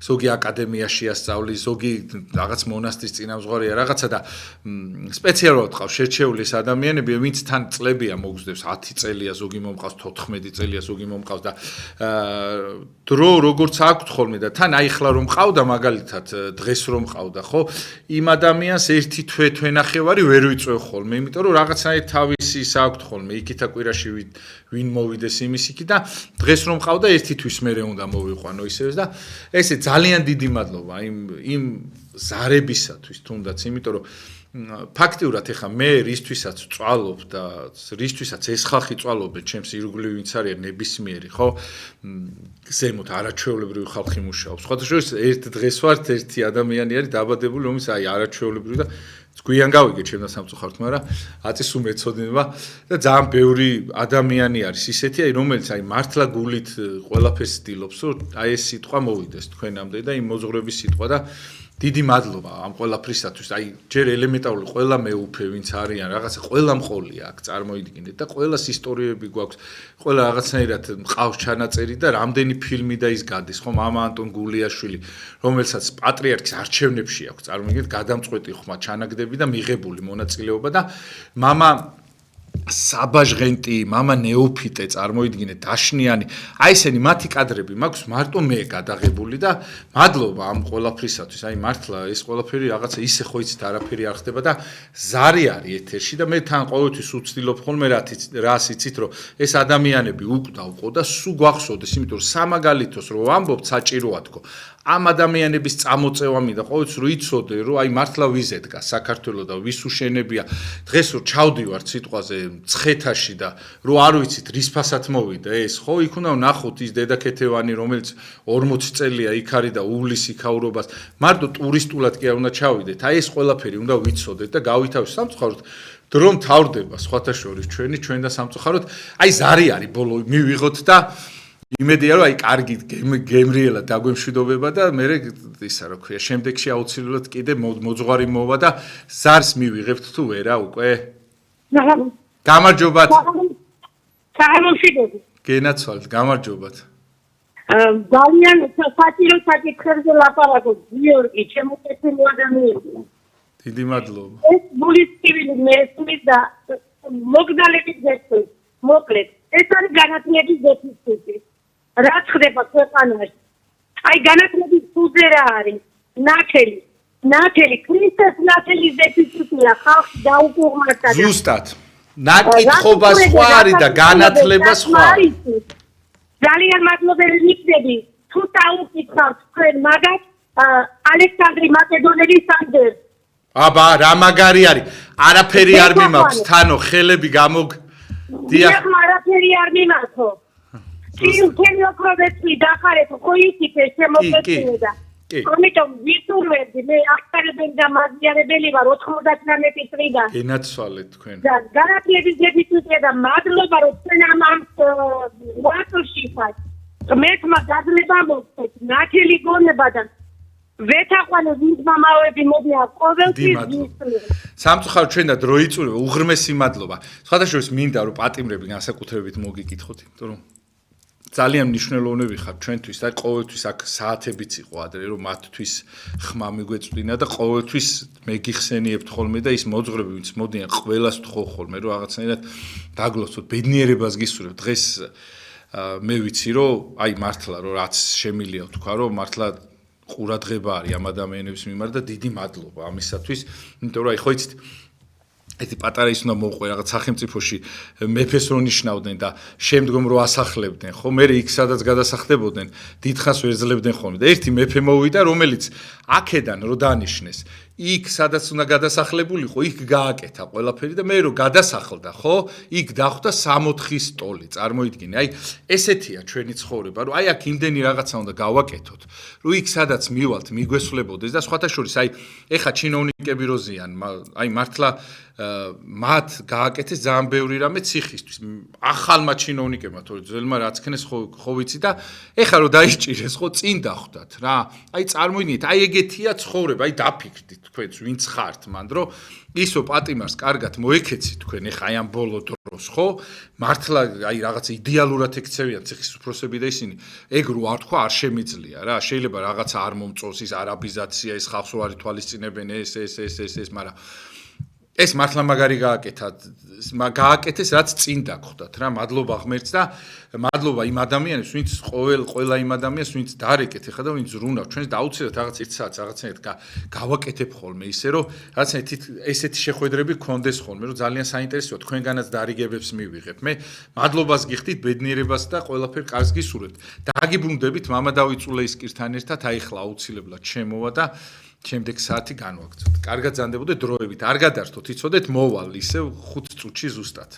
S1: ზოგი აკადემიაშია სწავლის ზოგი რაღაც მონასტრის წინამძღვარია რაღაცა და სპეციალურად ყავს შერჩეული ადამიანები ვინც თან წლებია მოგზდებს 10 წელია ზოგი მომყავს 14 წელია ზოგი მომყავს და დრო როგორც აქვთ ხოლმე და თან აი ხლა რომ ყავდა მაგალითად დღეს რომ ყავდა ხო იმ ადამიანს ერთი თვე-თვენახევარი ვერ ვიწევ ხოლმე იმიტომ რომ რაღაცნაირად თავისი ის აქვთ ხოლმე იქითა კვირაში ვინ მოვიდეს იმის იქი და დღეს რომ ყავდა ერთი თვის მერე უნდა მოვიყვანო ისევ და ესე ძალიან დიდი მადლობა იმ ზარებისათვის თუნდაც იმიტომ რომ ფაქტიურად ეხა მე რისთვისაც წვალობ და რისთვისაც ეს ხალხი წვალობენ ჩემს ირგვლივ ვინც არის ნებისმიერი ხო ზემოთ არაჩვეულებრივი ხალხი მუშაობს სხვადასხვა ერთ დღეს ვართ ერთი ადამიანი არის დაბადებული რომელიც აი არაჩვეულებრივი და გვიან გავიგე ჩემთან სამწუხაროდ მაგრამ აწის უმეცოდება და ძალიან ბევრი ადამიანი არის ისეთი აი რომელიც აი მართლა გულით ყველაფერს ცდილობს რომ აი ეს სიტყვა მოვიდეს თქვენამდე და იმ მოძღვრების სიტყვა და დიდი მადლობა ამ ყველაფრისათვის. აი, ჯერ ელემენტარული ყველა მეუფე, ვინც არიან, რაღაცა ყველა მყოლია აქ წარმოიდგინეთ და ყველას ისტორიები გვაქვს. ყველა რაღაცნაირად მყავს ჩანაწერი და რამდენი ფილმი და ის გადის, ხო, მამა ანტონ გულიაშვილი, რომელსაც პატრიარქის არჩევნებში აქვს, წარმოიდგინეთ, გადამწყვეტი ხმა ჩანაგდები და მიღებული მონაწილეობა და მამა საბაჟღენტი, მამა ნეოფიტე, წარმოიდგინეთ, დაშნიანი. აი ესენი მათი კადრები მაქვს მარტო მე გადაღებული და მადლობა ამ ყველაფრისათვის. აი მართლა ეს ყველაფერი რაღაცა ისე ხო იცით არაფერი არ ხდება და ზარი არის ეთერში და მე თან ყოველთვის უცდილობ ხოლმე რას იცით რომ ეს ადამიანები უკვდავყო და სულ გვახსოვდეს, იმიტომ რომ სამაგალითოს რომ ვამბობთ საჭიროა თქო. ამ ადამიანების წამოწევა მინდა ყოველთვის რომ იცოდე რომ აი მართლა ვიზედგა საქართველოს და ვის უშენებია დღეს რომ ჩავდივართ სიტყვაზე ცხეთაში და რომ არ ვიცით რის ფასად მოვიდა ეს ხო იქ უნდა ვნახოთ ის დედაქეთევანი რომელიც 40 წელია იქ არის და უვლის იქაურობას მარტო ტურისტულად კი არ უნდა ჩავიდეთ აი ეს ყველაფერი უნდა ვიცოდეთ და გავითავოთ სამწუხაროდ დრომ თავდება სხვათა შორის ჩვენ და სამწუხაროდ აი ზარი არის ბოლო მივიღოთ და იმედია რომ აი კარგი გემრიელად დაგვემშვიდობება და მე ისა რა ქვია შემდეგში აუცილებლად კიდე მოძღვარი მოვა და ზარს მივიღებთ თუ ვერა უკვე გამარჯობათ
S3: საღამოშიდები
S1: გენაცვალეთ გამარჯობათ
S3: ძალიან საჭირო საკითხებზე ლაპარაკობ გიორგი ჩემო კეთილი ადამიანია
S1: დიდი მადლობა
S3: ეს ბულისკივილი მესმის და მოგდალების ზეწვის მოკლედ ეს არის განათლების დეფიციტი რაც ხდება ქვეყანაში. აი განათლების ფუძე რა არის? ნათელი ქრისტეს ნათელის დეფიციტია ხალხი დაუკუღმართა.
S1: ზუსტად. ნაკითხობა სხვა არის და განათლება სხვა.
S3: ძალიან მადლობელი ვიქნები თუ დაუკითხავთ თქვენ მაგას ალექსანდრე მაკედონელის სანდერს.
S1: აბა რა მაგარი არის? არაფერი არ მიმაქვს თანო ხელები გამოგდია.
S3: არაფერი არ მიმართო. Can you progress with the car to politic შემოგეცედა. ამიტომ ვიტურვებდი მე ახალებენ და მაგიარებელი ვარ 99 წლიდან.
S1: ენაცვალეთ თქვენ.
S3: და განათლების დეფიციტია და მადლობა რომ თქვენ ამ ვატოში ხართ. მე თმა გაძლება მოხდეთ ნათელი გონება და ვეთაყვანე ვინც მამაოები მოდიან ყოველთვის
S1: სამწუხაროდ ჩვენ და დრო იწურება უღრმესი მადლობა. სხვადასხვა მინდა რომ პატიმრები განსაკუთრებით მოგიკითხოთ, იმიტომ რომ ძალიან მნიშვნელოვნები ხარ ჩვენთვის და ყოველთვის აქ საათებიც იყო ადრე რომ მათთვის ხმა მიგვეწვდინა და ყოველთვის მე გიხსენიებთ ხოლმე და ის მოძღვრები ვინც მოდიან ყველას ვთხოვ ხოლმე რომ რაღაცნაირად დაგლოცოთ ბედნიერებას გისურვებთ დღეს მე ვიცი რომ აი მართლა რომ რაც შემილია თქვა რომ მართლა ყურადღება არის ამ ადამიანების მიმართ და დიდი მადლობა ამისათვის იმიტომ რომ აი ხო იცით ეთი პატარა ის უნდა მოყვე რაღაც სახელმწიფოში მეფეს რო ნიშნავდნენ და შემდგომ რო ასახლებდნენ ხო მე იქ სადაც გადასახდებოდნენ დიდხანს ვერ ძლებდნენ ხოლმე და ერთი მეფე მოვიდა რომელიც აქედან რო დანიშნეს იქ სადაც უნდა გადასახლებულიყო, იქ გააკეთა ყველაფერი და მე რო გადასახლდა, ხო? იქ დახვდა 6-4 სტოლი, წარმოიდგინე. აი, ესეთია ჩვენი ცხოვრება, რომ აი აქ იმდენი რაღაცა უნდა გავაკეთოთ, რომ იქ სადაც მივალთ, მიგვესვლებოდეს და სხვათა შორის, აი, ეხა ჩინოვნიკები რო ზიან, აი მართლა მათ გააკეთეს ძალიან ბევრი რამე ციხისთვის. ახალმა ჩინოვნიკებმა, თორე ძველმა რაც ქნეს ხო ვიცი და ეხა რო დაიჭირეს, ხო წინ დახვდათ რა. აი წარმოიდგინეთ, აი ეგეთია ცხოვრება, აი დაფიქრდით თქვენც ვინც ხართ მან, რომ ისო პატიმარს კარგად მოეკეცით თქვენ ეხა აი ამ ბოლო დროს, ხო? მართლა აი რაღაცა იდეალურად ეკცევიან ციხის უფროსები და ისინი ეგ რო არ თქვა არ შემიძლია რა. შეიძლება რაღაცა არ მომწონს ის არაბიზაცია, ის ხალხს არ ითვალისწინებენ ეს, მაგრამ ეს მართლა მაგარი გააკეთეს, რაც წინ დაგხვდათ რა. მადლობა ღმერთს და მადლობა იმ ადამიანებს, ვინც ყველა იმ ადამიანს, ვინც დარეკეთ ეხლა და ვინც ზრუნავ. ჩვენს დაუცილებლად რაღაც 1 საათს რაღაცნაირად გავაკეთებ ხოლმე ისე, რომ რაღაცნაირად ესეთი შეხვედრები გქონდეს ხოლმე, რომ ძალიან საინტერესოა თქვენგანაც დარიგებებს მივიღებ. მე მადლობას გიხდით, ბედნიერებას და ყველაფერ კარგს გისურვებთ. დაგიბრუნდებით მამა დავიწულე ისკირთან ერთად, აი ხლა აუცილებლად შემოვა და შემდეგ საათი განვაგრძოთ. კარგად ზანდებოდეთ დროებით, არ გადარჩოთ, იცოდეთ მოვალ ისევ 5 წუთში ზუსტად.